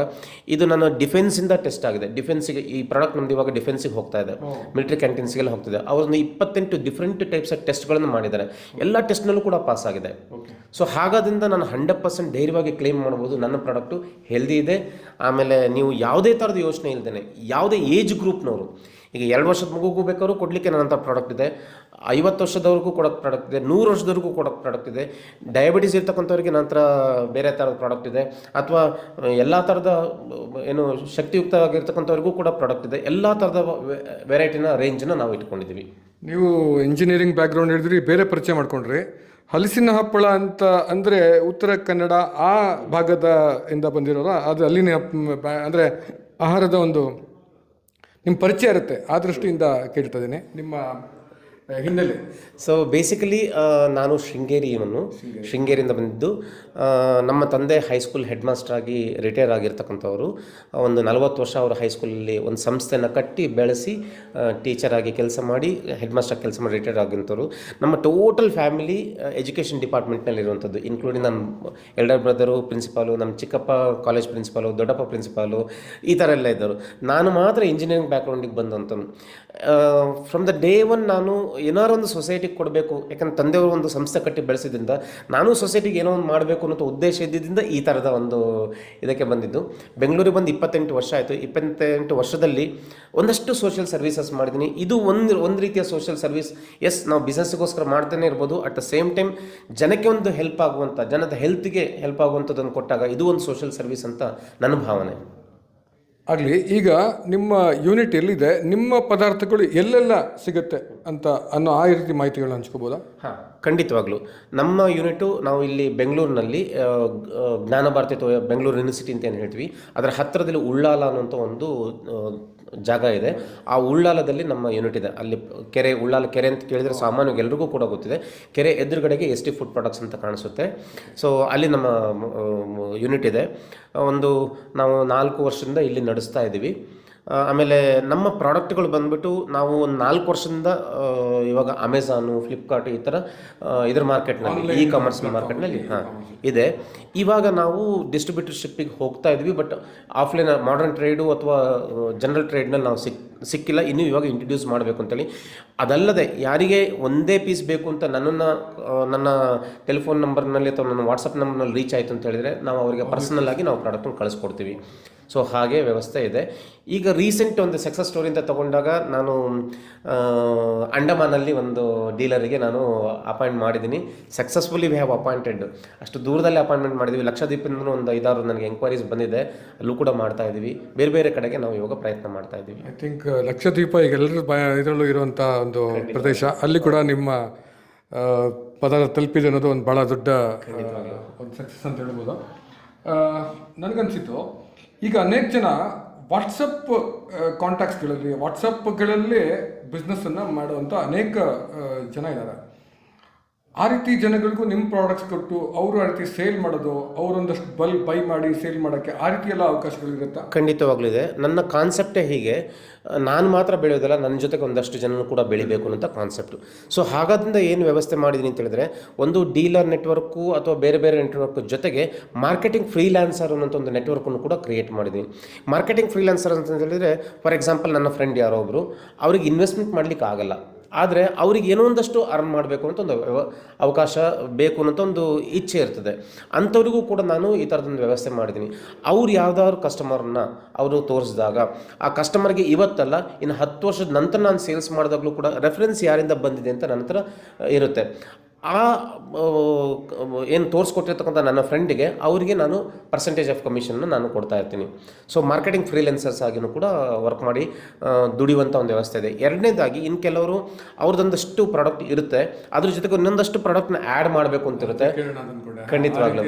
ಇದು ನನ್ನ ಡಿಫೆನ್ಸಿಂದ ಟೆಸ್ಟ್ ಆಗಿದೆ. ಡಿಫೆನ್ಸಿಗೆ ಈ ಪ್ರಾಡಕ್ಟ್ ನಮ್ದು ಇವಾಗ ಡಿಫೆನ್ಸಿಗೆ ಹೋಗ್ತಾ ಇದೆ, ಮಿಲಿಟರಿ ಕ್ಯಾಂಟೀನ್ಸ್ಗೆಲ್ಲ ಹೋಗ್ತಿದೆ. ಅವ್ರನ್ನ 28 ಡಿಫ್ರೆಂಟ್ ಟೈಪ್ಸ್ ಆಫ್ ಟೆಸ್ಟ್ಗಳನ್ನು ಮಾಡಿದ್ದಾರೆ, ಎಲ್ಲ ಟೆಸ್ಟ್ನಲ್ಲೂ ಕೂಡ ಪಾಸ್ ಆಗಿದೆ. ಸೊ ಹಾಗಾದ್ರಿಂದ ನಾನು 100% ಧೈರ್ಯವಾಗಿ ಕ್ಲೇಮ್ ಮಾಡ್ಬೋದು ನನ್ನ ಪ್ರಾಡಕ್ಟು ಹೆಲ್ದಿ ಇದೆ. ಆಮೇಲೆ ನೀವು ಯಾವುದೇ ಥರದ ಯೋಚನೆ ಇಲ್ಲದೇ ಯಾವುದೇ ಏಜ್ ಗ್ರೂಪ್ನವರು, ಈಗ 2 ವರ್ಷದ ಮಗುಗೂ ಬೇಕಾದ್ರೂ ಕೊಡಲಿಕ್ಕೆ ನನ್ನ ಪ್ರಾಡಕ್ಟ್ ಇದೆ, 50 ವರ್ಷದವ್ರಿಗೂ ಕೊಡೋಕ್ಕೆ ಪ್ರಾಡಕ್ಟ್ ಇದೆ, 100 ವರ್ಷದವ್ರಿಗೂ ಕೊಡೋಕ್ಕೆ ಪ್ರಾಡಕ್ಟ್ ಇದೆ, ಡಯಾಬಿಟೀಸ್ ಇರ್ತಕ್ಕಂಥವ್ರಿಗೆ ನಂತರ ಬೇರೆ ಥರದ ಪ್ರಾಡಕ್ಟ್ ಇದೆ, ಅಥವಾ ಎಲ್ಲ ಥರದ ಏನು ಶಕ್ತಿಯುಕ್ತವಾಗಿರ್ತಕ್ಕಂಥವ್ರಿಗೂ ಕೂಡ ಪ್ರಾಡಕ್ಟ್ ಇದೆ. ಎಲ್ಲ ಥರದ ವೆರೈಟಿನ ರೇಂಜನ್ನು ನಾವು ಇಟ್ಕೊಂಡಿದ್ದೀವಿ. ನೀವು ಇಂಜಿನಿಯರಿಂಗ್ ಬ್ಯಾಕ್ಗ್ರೌಂಡ್ ಹೇಳಿದ್ರಿ, ಬೇರೆ ಪರಿಚಯ ಮಾಡ್ಕೊಂಡ್ರಿ. ಹಲಸಿನ ಹಪ್ಪಳ ಅಂತ ಅಂದರೆ ಉತ್ತರ ಕನ್ನಡ ಆ ಭಾಗದ ಇಂದ ಬಂದಿರೋಲ್ಲ, ಅದು ಅಲ್ಲಿನ ಅಂದರೆ ಆಹಾರದ ಒಂದು ನಿಮ್ಮ ಪರಿಚಯ ಇರುತ್ತೆ, ಆ ದೃಷ್ಟಿಯಿಂದ ಕೇಳ್ತಾ ಇದ್ದೀನಿ ನಿಮ್ಮ ಹಿನ್ನೆಲೆ. ಸೊ ಬೇಸಿಕಲಿ ನಾನು ಶೃಂಗೇರಿಯಿಂದ ಬಂದಿದ್ದು. ನಮ್ಮ ತಂದೆ ಹೈಸ್ಕೂಲ್ ಹೆಡ್ ಮಾಸ್ಟರ್ ಆಗಿ ರಿಟೈರ್ ಆಗಿರ್ತಕ್ಕಂಥವ್ರು. ಒಂದು 40 ವರ್ಷ ಅವರು ಹೈಸ್ಕೂಲಲ್ಲಿ ಒಂದು ಸಂಸ್ಥೆನ ಕಟ್ಟಿ ಬೆಳೆಸಿ ಟೀಚರ್ ಆಗಿ ಕೆಲಸ ಮಾಡಿ ಹೆಡ್ ಮಾಸ್ಟರ್ ಕೆಲಸ ಮಾಡಿ ರಿಟೈರ್ ಆಗಿರೋಂಥವ್ರು. ನಮ್ಮ ಟೋಟಲ್ ಫ್ಯಾಮಿಲಿ ಎಜುಕೇಷನ್ ಡಿಪಾರ್ಟ್ಮೆಂಟ್ನಲ್ಲಿ ಇರುವಂಥದ್ದು, ಇನ್ಕ್ಲೂಡಿಂಗ್ ನಮ್ಮ ಎಲ್ಡರ್ ಬ್ರದರು ಪ್ರಿನ್ಸಿಪಾಲು, ನಮ್ಮ ಚಿಕ್ಕಪ್ಪ ಕಾಲೇಜ್ ಪ್ರಿನ್ಸಿಪಾಲು, ದೊಡ್ಡಪ್ಪ ಪ್ರಿನ್ಸಿಪಾಲು, ಈ ಥರ ಎಲ್ಲ ಇದ್ದರು. ನಾನು ಮಾತ್ರ ಇಂಜಿನಿಯರಿಂಗ್ ಬ್ಯಾಕ್ಗ್ರೌಂಡಿಗೆ ಬಂದಂಥನು. ಫ್ರಮ್ ದ ಡೇ ಒನ್ ನಾನು ಏನಾರು ಒಂದು ಸೊಸೈಟಿಗೆ ಕೊಡಬೇಕು, ಯಾಕಂದ್ರೆ ತಂದೆಯವರು ಒಂದು ಸಂಸ್ಥೆ ಕಟ್ಟಿ ಬೆಳೆಸಿದ್ರಿಂದ ನಾನು ಸೊಸೈಟಿಗೆ ಏನೋ ಒಂದು ಮಾಡಬೇಕು ಅನ್ನೋ ಉದ್ದೇಶ ಇದ್ದಿದ್ದರಿಂದ ಈ ಥರದ ಒಂದು ಇದಕ್ಕೆ ಬಂದಿದ್ದು. ಬೆಂಗಳೂರಿಗೆ ಬಂದು 28 ವರ್ಷ ಆಯಿತು. 28 ವರ್ಷದಲ್ಲಿ ಒಂದಷ್ಟು ಸೋಷಿಯಲ್ ಸರ್ವೀಸಸ್ ಮಾಡಿದ್ದೀನಿ. ಇದು ಒಂದು ರೀತಿಯ ಸೋಷಿಯಲ್ ಸರ್ವಿಸ್. ಎಸ್, ನಾವು ಬಿಸ್ನೆಸ್ಗೋಸ್ಕರ ಮಾಡ್ತಾನೆ ಇರ್ಬೋದು, ಅಟ್ ದ ಸೇಮ್ ಟೈಮ್ ಜನಕ್ಕೆ ಒಂದು ಹೆಲ್ಪ್ ಆಗುವಂಥ, ಜನದ ಹೆಲ್ತ್ಗೆ ಹೆಲ್ಪ್ ಆಗುವಂಥದ್ದನ್ನು ಕೊಟ್ಟಾಗ ಇದು ಒಂದು ಸೋಷಿಯಲ್ ಸರ್ವಿಸ್ ಅಂತ ನನ್ನ ಭಾವನೆ. ಆಗಲಿ. ಈಗ ನಿಮ್ಮ ಯೂನಿಟ್ ಎಲ್ಲಿದೆ, ನಿಮ್ಮ ಪದಾರ್ಥಗಳು ಎಲ್ಲೆಲ್ಲ ಸಿಗುತ್ತೆ ಅಂತ ಅನ್ನೋ ಆ ರೀತಿ ಮಾಹಿತಿಗಳನ್ನ ಹಂಚ್ಕೋಬೋದಾ? ಹಾಂ, ಖಂಡಿತವಾಗ್ಲೂ. ನಮ್ಮ ಯೂನಿಟು ನಾವು ಇಲ್ಲಿ ಬೆಂಗಳೂರಿನಲ್ಲಿ ಜ್ಞಾನ ಭಾರತಿ ಅಥವಾ ಬೆಂಗಳೂರು ಯೂನಿವರ್ಸಿಟಿ ಅಂತ ಏನು ಹೇಳ್ತೀವಿ, ಅದರ ಹತ್ತಿರದಲ್ಲಿ ಉಳ್ಳಾಲ ಅನ್ನುವಂಥ ಒಂದು ಜಾಗ ಇದೆ. ಆ ಉಳ್ಳಾಲದಲ್ಲಿ ನಮ್ಮ ಯೂನಿಟ್ ಇದೆ. ಅಲ್ಲಿ ಉಳ್ಳಾಲ ಕೆರೆ ಅಂತ ಕೇಳಿದರೆ ಸಾಮಾನ್ಯವಾಗಿ ಎಲ್ರಿಗೂ ಕೂಡ ಗೊತ್ತಿದೆ. ಕೆರೆ ಎದುರುಗಡೆಗೆ ST ಫುಡ್ ಪ್ರಾಡಕ್ಟ್ಸ್ ಅಂತ ಕಾಣಿಸುತ್ತೆ. ಸೊ ಅಲ್ಲಿ ನಮ್ಮ ಯೂನಿಟ್ ಇದೆ. ನಾವು 4 ವರ್ಷದಿಂದ ಇಲ್ಲಿ ನಡೆಸ್ತಾ ಇದ್ದೀವಿ. ಆಮೇಲೆ ನಮ್ಮ ಪ್ರಾಡಕ್ಟ್ಗಳು ಬಂದ್ಬಿಟ್ಟು ನಾವು ಒಂದು 4 ವರ್ಷದಿಂದ ಇವಾಗ ಅಮೆಝಾನು, ಫ್ಲಿಪ್ಕಾರ್ಟ್ ಈ ಥರ ಇದ್ರ ಮಾರ್ಕೆಟ್ನಲ್ಲಿ, ಇ ಕಾಮರ್ಸ್ ಮಾರ್ಕೆಟ್ನಲ್ಲಿ ಇದೆ. ಇವಾಗ ನಾವು ಡಿಸ್ಟ್ರಿಬ್ಯೂಟರ್ಶಿಪ್ಪಿಗೆ ಹೋಗ್ತಾ ಇದ್ವಿ, ಬಟ್ ಆಫ್ಲೈನ್ ಮಾಡರ್ನ್ ಟ್ರೇಡು ಅಥವಾ ಜನರಲ್ ಟ್ರೇಡ್ನಲ್ಲಿ ನಾವು ಸಿಕ್ಕಿಲ್ಲ. ಇನ್ನೂ ಇವಾಗ ಇಂಟ್ರಡ್ಯೂಸ್ ಮಾಡಬೇಕು ಅಂತೇಳಿ. ಅದಲ್ಲದೆ ಯಾರಿಗೆ ಒಂದೇ ಪೀಸ್ ಬೇಕು ಅಂತ ನನ್ನ ಟೆಲಿಫೋನ್ ನಂಬರ್ನಲ್ಲಿ ಅಥವಾ ನನ್ನ ವಾಟ್ಸಪ್ ನಂಬರ್ನಲ್ಲಿ ರೀಚ್ ಆಯಿತು ಅಂತ ಹೇಳಿದರೆ ನಾವು ಅವರಿಗೆ ಪರ್ಸನಲ್ ಆಗಿ ನಾವು ಪ್ರಾಡಕ್ಟನ್ನು ಕಳಿಸ್ಕೊಡ್ತೀವಿ. ಸೊ ಹಾಗೆ ವ್ಯವಸ್ಥೆ ಇದೆ. ಈಗ ರೀಸೆಂಟ್ ಒಂದು ಸಕ್ಸಸ್ ಸ್ಟೋರಿ ಅಂತ ತಗೊಂಡಾಗ ನಾನು ಅಂಡಮಾನಲ್ಲಿ ಒಂದು ಡೀಲರಿಗೆ ನಾನು ಅಪಾಯಿಂಟ್ ಮಾಡಿದ್ದೀನಿ. Successfully we have appointed. ಅಷ್ಟು ದೂರದಲ್ಲಿ ಅಪಾಯಿಂಟ್ಮೆಂಟ್ ಮಾಡಿದ್ವಿ. ಲಕ್ಷದ್ವೀಪದಿಂದ ಒಂದು 5-6 ನನಗೆ ಎಂಕ್ವೈರೀಸ್ ಬಂದಿದೆ, ಅಲ್ಲೂ ಕೂಡ ಮಾಡ್ತಾ ಇದ್ದೀವಿ. ಬೇರೆ ಬೇರೆ ಕಡೆಗೆ ನಾವು ಇವಾಗ ಪ್ರಯತ್ನ ಮಾಡ್ತಾ ಇದ್ದೀವಿ. ಐ ಥಿಂಕ್ ಲಕ್ಷದ್ವೀಪ ಈಗ ಎಲ್ಲರೂ ಇದರಲ್ಲೂ ಇರುವಂಥ ಒಂದು ಪ್ರದೇಶ, ಅಲ್ಲಿ ಕೂಡ ನಿಮ್ಮ ಪದಾರ್ಥ ತಲುಪಿದೆ ಅನ್ನೋದು ಒಂದು ಭಾಳ ದೊಡ್ಡ ಒಂದು ಸಕ್ಸಸ್ ಅಂತ ಹೇಳ್ಬೋದು. ನನಗನ್ಸಿತ್ತು ಈಗ ಅನೇಕ ಜನ ವಾಟ್ಸಪ್ಗಳಲ್ಲಿ ಬಿಸ್ನೆಸ್ಸನ್ನು ಮಾಡುವಂಥ ಅನೇಕ ಜನ ಇದ್ದಾರೆ. ಆ ರೀತಿ ಜನಗಳಿಗೂ ನಿಮ್ಮ ಪ್ರಾಡಕ್ಟ್ಸ್ ಕೊಟ್ಟು ಅವರು ಆ ರೀತಿ ಸೇಲ್ ಮಾಡೋದು, ಅವರೊಂದಷ್ಟು ಬೈ ಮಾಡಿ ಸೇಲ್ ಮಾಡೋಕ್ಕೆ ಆ ರೀತಿ ಎಲ್ಲ ಅವಕಾಶಗಳಿರುತ್ತಾ? ಖಂಡಿತವಾಗ್ಲೂ ಇದೆ. ನನ್ನ ಕಾನ್ಸೆಪ್ಟೇ ಹೀಗೆ, ನಾನು ಮಾತ್ರ ಬೆಳೆಯೋದಲ್ಲ, ನನ್ನ ಜೊತೆಗೆ ಒಂದಷ್ಟು ಜನರು ಕೂಡ ಬೆಳಿಬೇಕು ಅನ್ನೋಂಥ ಕಾನ್ಸೆಪ್ಟು. ಸೊ ಹಾಗಾದ್ರಿಂದ ಏನು ವ್ಯವಸ್ಥೆ ಮಾಡಿದ್ದೀನಿ ಅಂತ ಹೇಳಿದ್ರೆ, ಒಂದು ಡೀಲರ್ ನೆಟ್ವರ್ಕು ಅಥವಾ ಬೇರೆ ಬೇರೆ ನೆಟ್ವರ್ಕ್ ಜೊತೆಗೆ ಮಾರ್ಕೆಟಿಂಗ್ ಫ್ರೀಲ್ಯಾನ್ಸರ್ ಅನ್ನೋಂಥ ಒಂದು ನೆಟ್ವರ್ಕನ್ನು ಕೂಡ ಕ್ರಿಯೇಟ್ ಮಾಡಿದ್ದೀನಿ. ಮಾರ್ಕೆಟಿಂಗ್ ಫ್ರೀಲ್ಯಾನ್ಸರ್ ಅಂತ ಹೇಳಿದರೆ, ಫಾರ್ ಎಕ್ಸಾಂಪಲ್ ನನ್ನ ಫ್ರೆಂಡ್ ಯಾರೋ ಒಬ್ಬರು, ಅವ್ರಿಗೆ ಇನ್ವೆಸ್ಟ್ಮೆಂಟ್ ಮಾಡಲಿಕ್ಕೆ ಆಗಲ್ಲ, ಆದರೆ ಅವ್ರಿಗೆ ಏನೋ ಒಂದಷ್ಟು ಅರ್ನ್ ಮಾಡಬೇಕು ಅಂತ ಒಂದು ಅವಕಾಶ ಬೇಕು ಅನ್ನೋಂಥ ಒಂದು ಇಚ್ಛೆ ಇರ್ತದೆ. ಅಂಥವ್ರಿಗೂ ಕೂಡ ನಾನು ಈ ಥರದೊಂದು ವ್ಯವಸ್ಥೆ ಮಾಡಿದ್ದೀನಿ. ಅವ್ರು ಯಾವುದಾದ್ರು ಕಸ್ಟಮರನ್ನ ಅವರು ತೋರಿಸಿದಾಗ ಆ ಕಸ್ಟಮರ್ಗೆ ಇವತ್ತಲ್ಲ, ಇನ್ನು 10 ವರ್ಷದ ನಂತರ ನಾನು ಸೇಲ್ಸ್ ಮಾಡಿದಾಗಲೂ ಕೂಡ ರೆಫರೆನ್ಸ್ ಯಾರಿಂದ ಬಂದಿದೆ ಅಂತ ನನ್ನ ಹತ್ರ ಇರುತ್ತೆ. ಆ ಏನು ತೋರಿಸ್ಕೊಟ್ಟಿರ್ತಕ್ಕಂಥ ನನ್ನ ಫ್ರೆಂಡಿಗೆ ಅವರಿಗೆ ನಾನು ಪರ್ಸೆಂಟೇಜ್ ಆಫ್ ಕಮಿಷನ್ನ ನಾನು ಕೊಡ್ತಾ ಇರ್ತೀನಿ. ಸೊ ಮಾರ್ಕೆಟಿಂಗ್ ಫ್ರೀಲೆನ್ಸರ್ಸ್ ಆಗಿನೂ ಕೂಡ ವರ್ಕ್ ಮಾಡಿ ದುಡಿಯುವಂಥ ಒಂದು ವ್ಯವಸ್ಥೆ ಇದೆ. ಎರಡನೇದಾಗಿ ಇನ್ನು ಕೆಲವರು ಅವ್ರದ್ದೊಂದಷ್ಟು ಪ್ರಾಡಕ್ಟ್ ಇರುತ್ತೆ, ಅದ್ರ ಜೊತೆಗೆ ಇನ್ನೊಂದಷ್ಟು ಪ್ರಾಡಕ್ಟ್ನ ಆ್ಯಡ್ ಮಾಡಬೇಕು ಅಂತ ಇರುತ್ತೆ, ಖಂಡಿತವಾಗ್ಲೂ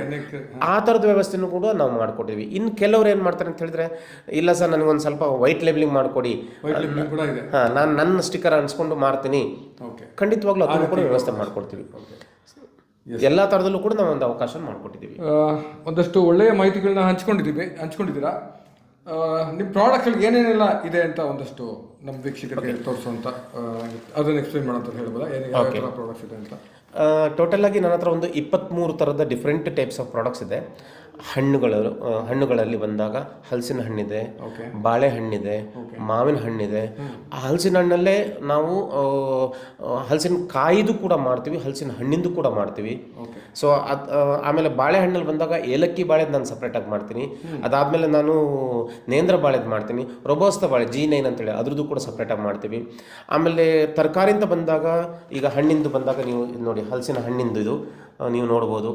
ಆ ಥರದ ವ್ಯವಸ್ಥೆನೂ ಕೂಡ ನಾವು ಮಾಡಿಕೊಟ್ಟಿದ್ವಿ. ಇನ್ನು ಕೆಲವರು ಏನು ಮಾಡ್ತಾರೆ ಅಂತ ಹೇಳಿದ್ರೆ, ಇಲ್ಲ ಸರ್ ನನಗೊಂದು ಸ್ವಲ್ಪ ವೈಟ್ ಲೇಬಲಿಂಗ್ ಮಾಡಿಕೊಡಿ, ಹಾಂ ನಾನು ನನ್ನ ಸ್ಟಿಕ್ಕರ್ ಅನ್ಸ್ಕೊಂಡು ಮಾಡ್ತೀನಿ, ಖಂಡಿತವಾಗ್ಲೂ ಅದನ್ನು ಕೂಡ ವ್ಯವಸ್ಥೆ ಮಾಡಿಕೊಡ್ತೀವಿ. ಎಲ್ಲ ಥರದಲ್ಲೂ ಕೂಡ ನಾವು ಒಂದು ಅವಕಾಶ ಮಾಡಿಕೊಟ್ಟಿದ್ದೀವಿ. ಒಂದಷ್ಟು ಒಳ್ಳೆಯ ಮಾಹಿತಿಗಳನ್ನ ಹಂಚ್ಕೊಂಡಿದ್ದೀರಾ. ನಿಮ್ಮ ಪ್ರಾಡಕ್ಟ್ಗಳಿಗೆ ಏನೇನೆಲ್ಲ ಇದೆ ಅಂತ ಒಂದಷ್ಟು ನಮ್ಮ ವೀಕ್ಷಕರಿಗೆ ತೋರಿಸುವಂಥ ಅದನ್ನು ಎಕ್ಸ್ಪ್ಲೇನ್ ಮಾಡೋಂತ ಹೇಳ್ಬೋದಾ, ಯಾವ ಪ್ರಾಡಕ್ಟ್ಸ್ ಇದೆ ಅಂತ? ಟೋಟಲ್ ಆಗಿ ನನ್ನ ಹತ್ರ ಒಂದು 23 ಥರದ ಡಿಫ್ರೆಂಟ್ ಟೈಪ್ಸ್ ಆಫ್ ಪ್ರಾಡಕ್ಟ್ಸ್ ಇದೆ. ಹಣ್ಣುಗಳಲ್ಲಿ ಬಂದಾಗ ಹಲಸಿನ ಹಣ್ಣಿದೆ, ಬಾಳೆಹಣ್ಣಿದೆ, ಮಾವಿನ ಹಣ್ಣಿದೆ. ಆ ಹಲಸಿನ ಹಣ್ಣಲ್ಲೇ ನಾವು ಹಲಸಿನ ಕಾಯಿದು ಕೂಡ ಮಾಡ್ತೀವಿ, ಹಲಸಿನ ಹಣ್ಣಿಂದು ಕೂಡ ಮಾಡ್ತೀವಿ. ಸೊ ಆಮೇಲೆ ಬಾಳೆಹಣ್ಣಲ್ಲಿ ಬಂದಾಗ ಏಲಕ್ಕಿ ಬಾಳೆದು ನಾನು ಸಪ್ರೇಟಾಗಿ ಮಾಡ್ತೀನಿ. ಅದಾದಮೇಲೆ ನಾನು ನೇಂದ್ರ ಬಾಳೆದು ಮಾಡ್ತೀನಿ, ರೋಬೋಸ್ತ ಬಾಳೆ G9 ಅಂತೇಳಿ ಅದ್ರದ್ದು ಕೂಡ ಸಪ್ರೇಟಾಗಿ ಮಾಡ್ತೀವಿ. ಆಮೇಲೆ ತರಕಾರಿಯಿಂದ ಬಂದಾಗ, ಈಗ ಹಣ್ಣಿಂದು ಬಂದಾಗ ನೀವು ನೋಡಿ ಹಲಸಿನ ಹಣ್ಣಿಂದು ಇದು ನೀವು ನೋಡ್ಬೋದು.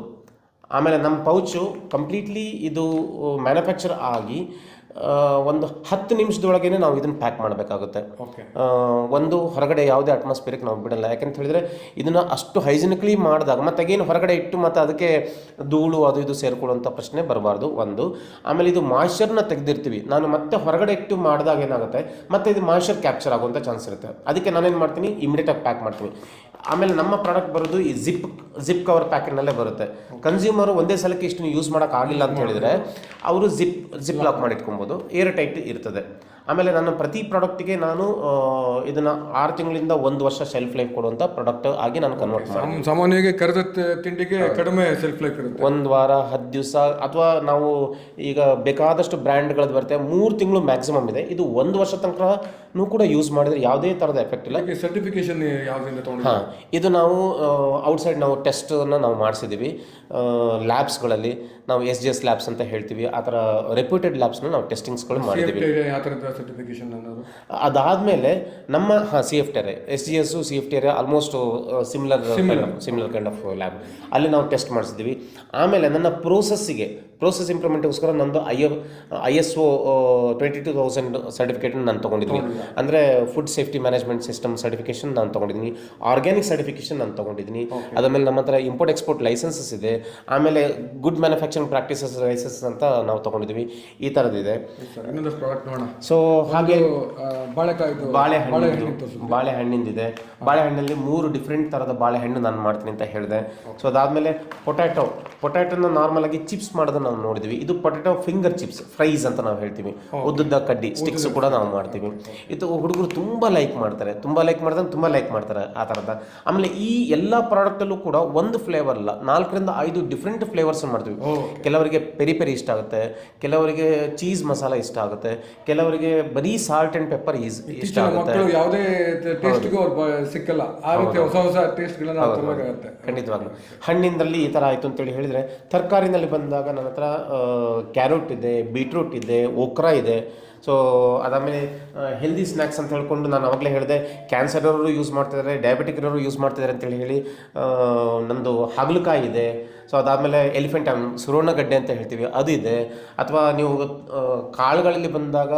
ಆಮೇಲೆ ನಮ್ಮ ಪೌಚು ಕಂಪ್ಲೀಟ್ಲಿ ಇದು ಮ್ಯಾನುಫ್ಯಾಕ್ಚರ್ ಆಗಿ ಒಂದು 10 ನಿಮಿಷದೊಳಗೇ ನಾವು ಇದನ್ನು ಪ್ಯಾಕ್ ಮಾಡಬೇಕಾಗುತ್ತೆ. ಒಂದು ಹೊರಗಡೆ ಯಾವುದೇ ಅಟ್ಮಾಸ್ಫಿಯರಿಗೆ ನಾವು ಬಿಡಲ್ಲ, ಯಾಕೆಂತ ಹೇಳಿದ್ರೆ ಇದನ್ನು ಅಷ್ಟು ಹೈಜಿನಿಕ್ಲಿ ಮಾಡಿದಾಗ ಮತ್ತೆ ಅಗೇನು ಹೊರಗಡೆ ಇಟ್ಟು ಮತ್ತು ಅದಕ್ಕೆ ಧೂಳು ಅದು ಇದು ಸೇರ್ಕೊಳ್ಳುವಂಥ ಪ್ರಶ್ನೆ ಬರಬಾರ್ದು ಒಂದು. ಆಮೇಲೆ ಇದು ಮಾಯ್ಶ್ಚರ್ನ ತೆಗೆದಿರ್ತೀವಿ, ನಾನು ಮತ್ತೆ ಹೊರಗಡೆ ಇಟ್ಟು ಮಾಡಿದಾಗ ಏನಾಗುತ್ತೆ ಮತ್ತೆ ಇದು ಮಾಯ್ಶ್ಚರ್ ಕ್ಯಾಪ್ಚರ್ ಆಗುವಂಥ ಚಾನ್ಸ್ ಇರುತ್ತೆ. ಅದಕ್ಕೆ ನಾನೇನು ಮಾಡ್ತೀನಿ, ಇಮಿಡಿಯೇಟಾಗಿ ಪ್ಯಾಕ್ ಮಾಡ್ತೀನಿ. ಆಮೇಲೆ ನಮ್ಮ ಪ್ರಾಡಕ್ಟ್ ಬರೋದು ಈ ಜಿಪ್ ಕವರ್ ಪ್ಯಾಕೆಟ್ನಲ್ಲೇ ಬರುತ್ತೆ. ಕನ್ಸ್ಯೂಮರು ಒಂದೇ ಸಲಕ್ಕೆ ಇಷ್ಟು ಯೂಸ್ ಮಾಡೋಕ್ಕಾಗಿಲ್ಲ ಅಂತ ಹೇಳಿದರೆ ಅವರು ಜಿಪ್ ಲಾಕ್ ಮಾಡಿ ಇಟ್ಕೊಬೋದು, ಏರ್ ಟೈಟ್ ಇರ್ತದೆ. ಆಮೇಲೆ ನನ್ನ ಪ್ರತಿ ಪ್ರಾಡಕ್ಟಿಗೆ ನಾನು ಇದನ್ನು 6 ತಿಂಗಳಿಂದ 1 ವರ್ಷ ಶೆಲ್ಫ್ ಲೈಫ್ ಕೊಡುವಂಥ ಪ್ರಾಡಕ್ಟ್ ಆಗಿ ನಾನು ಕನ್ವರ್ಟ್ ಮಾಡ್ತೀನಿ. ಸಾಮಾನ್ಯವಾಗಿ ಕರೆದ ತಿಂಡಿಗೆ ಕಡಿಮೆ ಶೆಲ್ಫ್ ಲೈಫ್ ಇರುತ್ತೆ, 1 ವಾರ 10 ದಿವಸ, ಅಥವಾ ನಾವು ಈಗ ಬೇಕಾದಷ್ಟು ಬ್ರ್ಯಾಂಡ್ಗಳದ್ದು ಬರುತ್ತೆ 3 ತಿಂಗಳು ಮ್ಯಾಕ್ಸಿಮಮ್ ಇದೆ. ಇದು 1 ವರ್ಷ ತನಕನೂ ಕೂಡ ಯೂಸ್ ಮಾಡಿದ್ರೆ ಯಾವುದೇ ಥರದ ಎಫೆಕ್ಟ್ ಇಲ್ಲ. ಸರ್ಟಿಫಿಕೇಶನ್ ಯಾವುದರಿಂದ ತಗೊಂಡು? ಹಾಂ, ಇದು ನಾವು ಔಟ್ಸೈಡ್ ನಾವು ಟೆಸ್ಟನ್ನು ನಾವು ಮಾಡಿಸಿದ್ದೀವಿ ಲ್ಯಾಬ್ಸ್ಗಳಲ್ಲಿ. ನಾವು SGS ಲ್ಯಾಬ್ಸ್ ಅಂತ ಹೇಳ್ತೀವಿ, ಆ ಥರ ರೆಪ್ಯೂಟೆಡ್ ಲ್ಯಾಬ್ಸ್ನ ನಾವು ಟೆಸ್ಟಿಂಗ್ಸ್ಗಳು ಮಾಡಿದ್ದೀವಿ. ಅದಾದಮೇಲೆ ನಮ್ಮ CFTRA, SGS CFTRA almost similar kind of lab, ಅಲ್ಲಿ ನಾವು ಟೆಸ್ಟ್ ಮಾಡಿಸಿದ್ದೀವಿ. ಆಮೇಲೆ ನನ್ನ ಪ್ರೋಸೆಸ್ ಇಂಪ್ಲಿಮೆಂಟ್ಗೋಸ್ಕರ ನಂದು ISO 22000 ಸರ್ಟಿಫಿಕೇಟನ್ನು ನಾನು ತೊಗೊಂಡಿದ್ದೀನಿ. ಅಂದರೆ food safety management system certification ನಾನು ತೊಗೊಂಡಿದ್ದೀನಿ, ಆರ್ಗ್ಯಾನಿಕ್ ಸರ್ಟಿಫಿಕೇಶನ್ ನಾನು ತೊಗೊಂಡಿದ್ದೀನಿ. ಅದಾದಮೇಲೆ ನಮ್ಮ ಹತ್ರ ಇಂಪೋರ್ಟ್ ಎಕ್ಸ್ಪೋರ್ಟ್ ಲೈಸೆನ್ಸಸ್ ಇದೆ, ಆಮೇಲೆ ಗುಡ್ ಮ್ಯಾನುಫ್ಯಾಕ್ಚರಿಂಗ್ ಪ್ರಾಕ್ಟೀಸಸ್ ಲೈಸೆನ್ಸ್ ಅಂತ ನಾವು ತೊಗೊಂಡಿದ್ದೀವಿ. ಈ ಥರದ್ದಿದೆ. ಸೊ ಹಾಗೆ ಬಾಳೆಹಣ್ಣಿಂದಿದೆ. ಬಾಳೆಹಣ್ಣಲ್ಲಿ 3 ಡಿಫ್ರೆಂಟ್ ಥರದ ಬಾಳೆಹಣ್ಣು ನಾನು ಮಾಡ್ತೀನಿ ಅಂತ ಹೇಳಿದೆ. ಸೊ ಅದಾದಮೇಲೆ ಪೊಟ್ಯಾಟೋನ ನಾರ್ಮಲ್ ಆಗಿ ಚಿಪ್ಸ್ ಮಾಡೋದನ್ನ ನಾವು ನೋಡಿದ್ವಿ. ಇದು ಪೊಟ್ಯಾಟೋ ಫಿಂಗರ್ ಚಿಪ್ಸ್, ಫ್ರೈಸ್ ಅಂತ ನಾವು ಹೇಳ್ತೀವಿ, ಉದ್ದುದ್ದ ಕಡ್ಡಿ ಸ್ಟಿಕ್ಸ್ ಕೂಡ ನಾವು ಮಾಡ್ತೀವಿ. ಇದು ಹುಡುಗರು ತುಂಬ ಲೈಕ್ ಮಾಡ್ತಾರೆ ಆ ಥರದ. ಆಮೇಲೆ ಈ ಎಲ್ಲ ಪ್ರಾಡಕ್ಟಲ್ಲೂ ಕೂಡ ಒಂದು ಫ್ಲೇವರ್ ಅಲ್ಲ, 4 ರಿಂದ 5 ಡಿಫ್ರೆಂಟ್ ಫ್ಲೇವರ್ಸ್ ಮಾಡ್ತೀವಿ. ಕೆಲವರಿಗೆ ಪೆರಿ ಇಷ್ಟ ಆಗುತ್ತೆ, ಕೆಲವರಿಗೆ ಚೀಸ್ ಮಸಾಲ ಇಷ್ಟ ಆಗುತ್ತೆ, ಕೆಲವರಿಗೆ ಬರೀ ಸಾಲ್ಟ್ ಅಂಡ್ ಪೆಪ್ಪರ್ ಇಷ್ಟ ಆಗುತ್ತೆ. ಯಾವುದೇ ಟೇಸ್ಟ್ಗೂ ಸಿಕ್ಕಲ್ಲ, ಆ ರೀತಿ ಹೊಸ ಟೇಸ್ಟ್ಗಳನ್ನ ತರಬೇಕಾಗುತ್ತೆ. ಖಂಡಿತವಾಗ್ಲೂ ಹಣ್ಣಿಂದಲ್ಲಿ ಈ ಥರ ಆಯಿತು ಅಂತೇಳಿ ಹೇಳಿದರೆ, ತರಕಾರಿನಲ್ಲಿ ಬಂದಾಗ ನನ್ನ ಹತ್ರ ಕ್ಯಾರೆಟ್ ಇದೆ, ಬೀಟ್ರೂಟ್ ಇದೆ, ಓಕ್ರಾ ಇದೆ. ಸೊ ಅದಾದಮೇಲೆ ಹೆಲ್ದಿ ಸ್ನ್ಯಾಕ್ಸ್ ಅಂತ ಹೇಳ್ಕೊಂಡು ನಾನು ಅವಾಗಲೇ ಹೇಳಿದೆ, ಕ್ಯಾನ್ಸರ್ ಇರೋರು ಯೂಸ್ ಮಾಡ್ತಿದ್ದಾರೆ, ಡಯಾಬಿಟಿಕ್ ಇರೋರು ಯೂಸ್ ಮಾಡ್ತಿದ್ದಾರೆ ಅಂತೇಳಿ ಹೇಳಿ ನಂದು ಹಾಗಲಕಾಯಿ ಇದೆ. ಸೊ ಅದಾದಮೇಲೆ ಎಲಿಫೆಂಟ್ ಸುವರ್ಣಗಡ್ಡೆ ಅಂತ ಹೇಳ್ತೀವಿ, ಅದು ಇದೆ. ಅಥವಾ ನೀವು ಕಾಳುಗಳಲ್ಲಿ ಬಂದಾಗ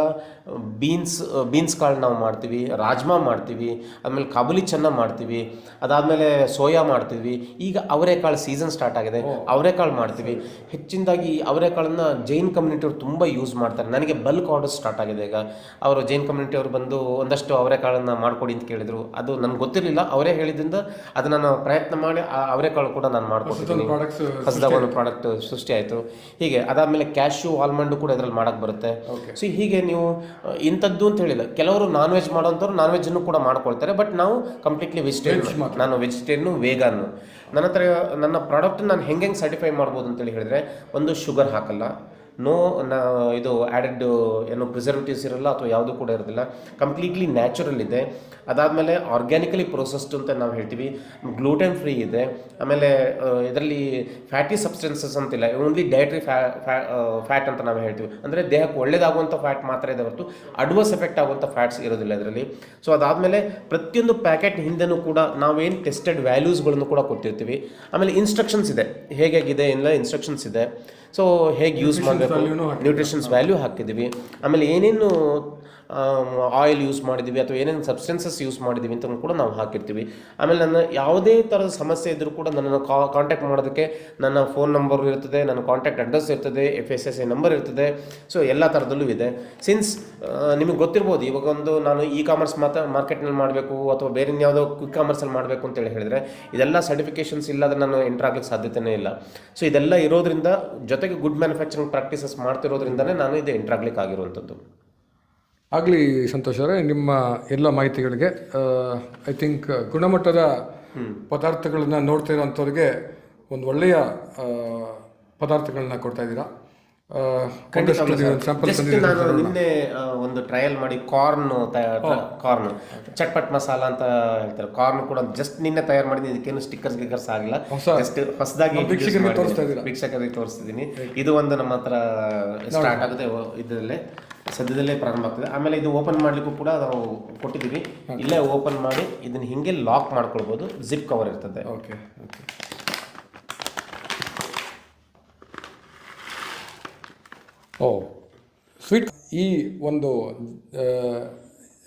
ಬೀನ್ಸ್ ಕಾಳು ನಾವು ಮಾಡ್ತೀವಿ, ರಾಜ್ಮಾ ಮಾಡ್ತೀವಿ, ಆಮೇಲೆ ಕಾಬುಲಿ ಚೆನ್ನ ಮಾಡ್ತೀವಿ, ಅದಾದಮೇಲೆ ಸೋಯಾ ಮಾಡ್ತೀವಿ. ಈಗ ಅವರೆಕಾಳು ಸೀಸನ್ ಸ್ಟಾರ್ಟ್ ಆಗಿದೆ, ಅವರೆಕಾಳು ಮಾಡ್ತೀವಿ. ಹೆಚ್ಚಿನದಾಗಿ ಅವರೆಕಾಳನ್ನು ಜೈನ್ ಕಮ್ಯುನಿಟಿಯವರು ತುಂಬ ಯೂಸ್ ಮಾಡ್ತಾರೆ. ನನಗೆ ಬಲ್ಕ್ ಆರ್ಡರ್ ಸ್ಟಾರ್ಟ್ ಆಗಿದೆ. ಈಗ ಅವರು ಜೈನ್ ಕಮ್ಯುನಿಟಿಯವರು ಬಂದು ಒಂದಷ್ಟು ಅವರೆಕಾಳನ್ನು ಮಾಡಿಕೊಡಿ ಅಂತ ಕೇಳಿದರು. ಅದು ನನಗೆ ಗೊತ್ತಿರಲಿಲ್ಲ, ಅವರೇ ಹೇಳಿದ್ರಿಂದ ಅದು ನಾನು ಪ್ರಯತ್ನ ಮಾಡಿ ಆ ಅವರೆಕಾಳು ಕೂಡ ನಾನು ಮಾಡಿಕೊಡ್ತೀನಿ. ಹೊಸದಾಗ ಒಂದು ಪ್ರಾಡಕ್ಟ್ ಸೃಷ್ಟಿ ಆಯಿತು. ಹೀಗೆ ಅದಾದಮೇಲೆ ಕ್ಯಾಶ್ಯೂ ಆಲ್ಮಂಡು ಕೂಡ ಇದರಲ್ಲಿ ಮಾಡೋಕ್ಕೆ ಬರುತ್ತೆ. ಸೊ ಹೀಗೆ ನೀವು ಇಂಥದ್ದು ಅಂತ ಹೇಳಿಲ್ಲ, ಕೆಲವರು ನಾನ್ ವೆಜ್ ಮಾಡೋಂಥವ್ರು ನಾನ್ ವೆಜ್ಜನ್ನು ಕೂಡ ಮಾಡ್ಕೊಳ್ತಾರೆ. ಬಟ್ ನಾವು ಕಂಪ್ಲೀಟ್ಲಿ ವೆಜಿಟೇರಿಯನ್, ನಾನು ವೆಜಿಟೇರಿಯನ್, ವೇಗಾನು. ನನ್ನ ಹತ್ರ ನನ್ನ ಪ್ರಾಡಕ್ಟ್ ನಾನು ಹೆಂಗೆ ಸರ್ಟಿಫೈ ಮಾಡ್ಬೋದು ಅಂತೇಳಿ ಹೇಳಿದ್ರೆ, ಒಂದು ಶುಗರ್ ಹಾಕಲ್ಲ, ನೋ ಇದು ಆ್ಯಡೆಡ್ ಏನು ಪ್ರಿಸರ್ವೇಟಿವ್ಸ್ ಇರಲ್ಲ ಅಥವಾ ಯಾವುದೂ ಕೂಡ ಇರೋದಿಲ್ಲ, ಕಂಪ್ಲೀಟ್ಲಿ ನ್ಯಾಚುರಲ್ ಇದೆ. ಅದಾದಮೇಲೆ ಆರ್ಗ್ಯಾನಿಕಲಿ ಪ್ರೊಸೆಸ್ಡ್ ಅಂತ ನಾವು ಹೇಳ್ತೀವಿ, ಗ್ಲೂಟೆನ್ ಫ್ರೀ ಇದೆ. ಆಮೇಲೆ ಇದರಲ್ಲಿ ಫ್ಯಾಟಿ ಸಬ್ಸ್ಟೆನ್ಸಸ್ ಅಂತಿಲ್ಲ, ಓನ್ಲಿ ಡಯಟ್ರಿ ಫ್ಯಾಟ್ ಅಂತ ನಾವು ಹೇಳ್ತೀವಿ. ಅಂದರೆ ದೇಹಕ್ಕೆ ಒಳ್ಳೇದಾಗುವಂಥ ಫ್ಯಾಟ್ ಮಾತ್ರ ಇದೆ ಹೊರತು ಅಡ್ವರ್ಸ್ ಎಫೆಕ್ಟ್ ಆಗುವಂಥ ಫ್ಯಾಟ್ಸ್ ಇರೋದಿಲ್ಲ ಇದರಲ್ಲಿ. ಸೊ ಅದಾದಮೇಲೆ ಪ್ರತಿಯೊಂದು ಪ್ಯಾಕೆಟ್ ಹಿಂದೆನೂ ಕೂಡ ನಾವೇನು ಟೆಸ್ಟೆಡ್ ವ್ಯಾಲ್ಯೂಸ್ಗಳನ್ನು ಕೂಡ ಕೊಟ್ಟಿರ್ತೀವಿ. ಆಮೇಲೆ ಇನ್ಸ್ಟ್ರಕ್ಷನ್ಸ್ ಇದೆ, ಹೇಗಿದೆ ಎಲ್ಲ ಇನ್ಸ್ಟ್ರಕ್ಷನ್ಸ್ ಇದೆ. ಸೊ ಹೇಗೆ ಯೂಸ್ ಮಾಡಬೇಕು, ನ್ಯೂಟ್ರಿಷನ್ಸ್ ವ್ಯಾಲ್ಯೂ ಹಾಕಿದ್ದೀವಿ. ಆಮೇಲೆ ಏನೇನು ಆಯಿಲ್ ಯೂಸ್ ಮಾಡಿದ್ದೀವಿ ಅಥವಾ ಏನೇನು ಸಬ್ಸ್ಟೆನ್ಸಸ್ ಯೂಸ್ ಮಾಡಿದ್ದೀವಿ ಅಂತ ಕೂಡ ನಾವು ಹಾಕಿರ್ತೀವಿ. ಆಮೇಲೆ ನನ್ನ ಯಾವುದೇ ಥರದ ಸಮಸ್ಯೆ ಇದ್ದರೂ ಕೂಡ ನನ್ನನ್ನು ಕಾಂಟ್ಯಾಕ್ಟ್ ಮಾಡೋದಕ್ಕೆ ನನ್ನ ಫೋನ್ ನಂಬರ್ ಇರ್ತದೆ, ನನ್ನ ಕಾಂಟ್ಯಾಕ್ಟ್ ಅಡ್ರೆಸ್ ಇರ್ತದೆ, FSSAI ನಂಬರ್ ಇರ್ತದೆ. ಸೊ ಎಲ್ಲ ಥರದಲ್ಲೂ ಇದೆ. ಸಿನ್ಸ್ ನಿಮಗೆ ಗೊತ್ತಿರ್ಬೋದು, ಇವಾಗ ಒಂದು ನಾನು ಕಾಮರ್ಸ್ ಮಾರ್ಕೆಟ್ನಲ್ಲಿ ಮಾಡಬೇಕು ಅಥವಾ ಬೇರೆ ಯಾವುದೋ ಕ್ವಿಕ್ ಕಾಮರ್ಸಲ್ಲಿ ಮಾಡಬೇಕು ಅಂತೇಳಿ ಹೇಳಿದರೆ ಇದೆಲ್ಲ ಸರ್ಟಿಫಿಕೇಷನ್ಸ್ ಇಲ್ಲದ್ರೆ ನಾನು ಎಂಟರ್ ಆಗ್ಲಿಕ್ಕೆ ಸಾಧ್ಯತೆಯೇ ಇಲ್ಲ. ಸೊ ಇದೆಲ್ಲ ಇರೋದ್ರಿಂದ ಜೊತೆಗೆ ಗುಡ್ ಮ್ಯಾನುಫ್ಯಾಕ್ಚರಿಂಗ್ ಪ್ರಾಕ್ಟೀಸಸ್ ಮಾಡ್ತಿರೋದ್ರಿಂದನೇ ನಾನು ಇದು ಎಂಟರ್ ಆಗ್ಲಿಕ್ಕೆ ಆಗಿರುವಂಥದ್ದು. ಆಗಲಿ ಸಂತೋಷ್ ಅವರೇ, ನಿಮ್ಮ ಎಲ್ಲ ಮಾಹಿತಿಗಳಿಗೆ ಐ ಥಿಂಕ್ ಗುಣಮಟ್ಟದ ಪದಾರ್ಥಗಳನ್ನ ನೋಡ್ತಾ ಇರೋಂಥವ್ರಿಗೆ ಒಂದು ಒಳ್ಳೆಯ ಪದಾರ್ಥಗಳನ್ನ ಕೊಡ್ತಾ ಇದ್ದೀರಾ. ನಾನು ನಿನ್ನೆ ಒಂದು ಟ್ರಯಲ್ ಮಾಡಿ ಕಾರ್ನ್ ಚಟ್ಪಟ್ ಮಸಾಲ ಅಂತ ಹೇಳ್ತಾರೆ, ಕಾರ್ನ್ ಕೂಡ ಜಸ್ಟ್ ನಿನ್ನೆ ತಯಾರು ಮಾಡಿದ್ದೀನಿ. ಇದಕ್ಕೇನು ಸ್ಟಿಕ್ಕರ್ಸ್ ಆಗಿಲ್ಲ, ಜಸ್ಟ್ ಹೊಸದಾಗಿ ವೀಕ್ಷಕರಿಗೆ ತೋರಿಸ್ತಿದ್ದೀನಿ. ಇದು ಒಂದು ನಮ್ಮ ಹತ್ರ ಸ್ಟಾರ್ಟ್ ಆಗುತ್ತೆ, ಇದರಲ್ಲೇ ಸದ್ಯದಲ್ಲೇ ಪ್ರಾರಂಭ ಆಗ್ತದೆ. ಆಮೇಲೆ ಇದು ಓಪನ್ ಮಾಡಲಿಕ್ಕೂ ಕೂಡ ನಾವು ಕೊಟ್ಟಿದ್ದೀವಿ. ಇಲ್ಲೇ ಓಪನ್ ಮಾಡಿ ಇದನ್ನ ಹಿಂಗೆ ಲಾಕ್ ಮಾಡ್ಕೊಳ್ಬೋದು, ಜಿಪ್ ಕವರ್ ಇರ್ತದೆ. Okay okay. ಓ ಸ್ವೀಟ್ ಈ ಒಂದು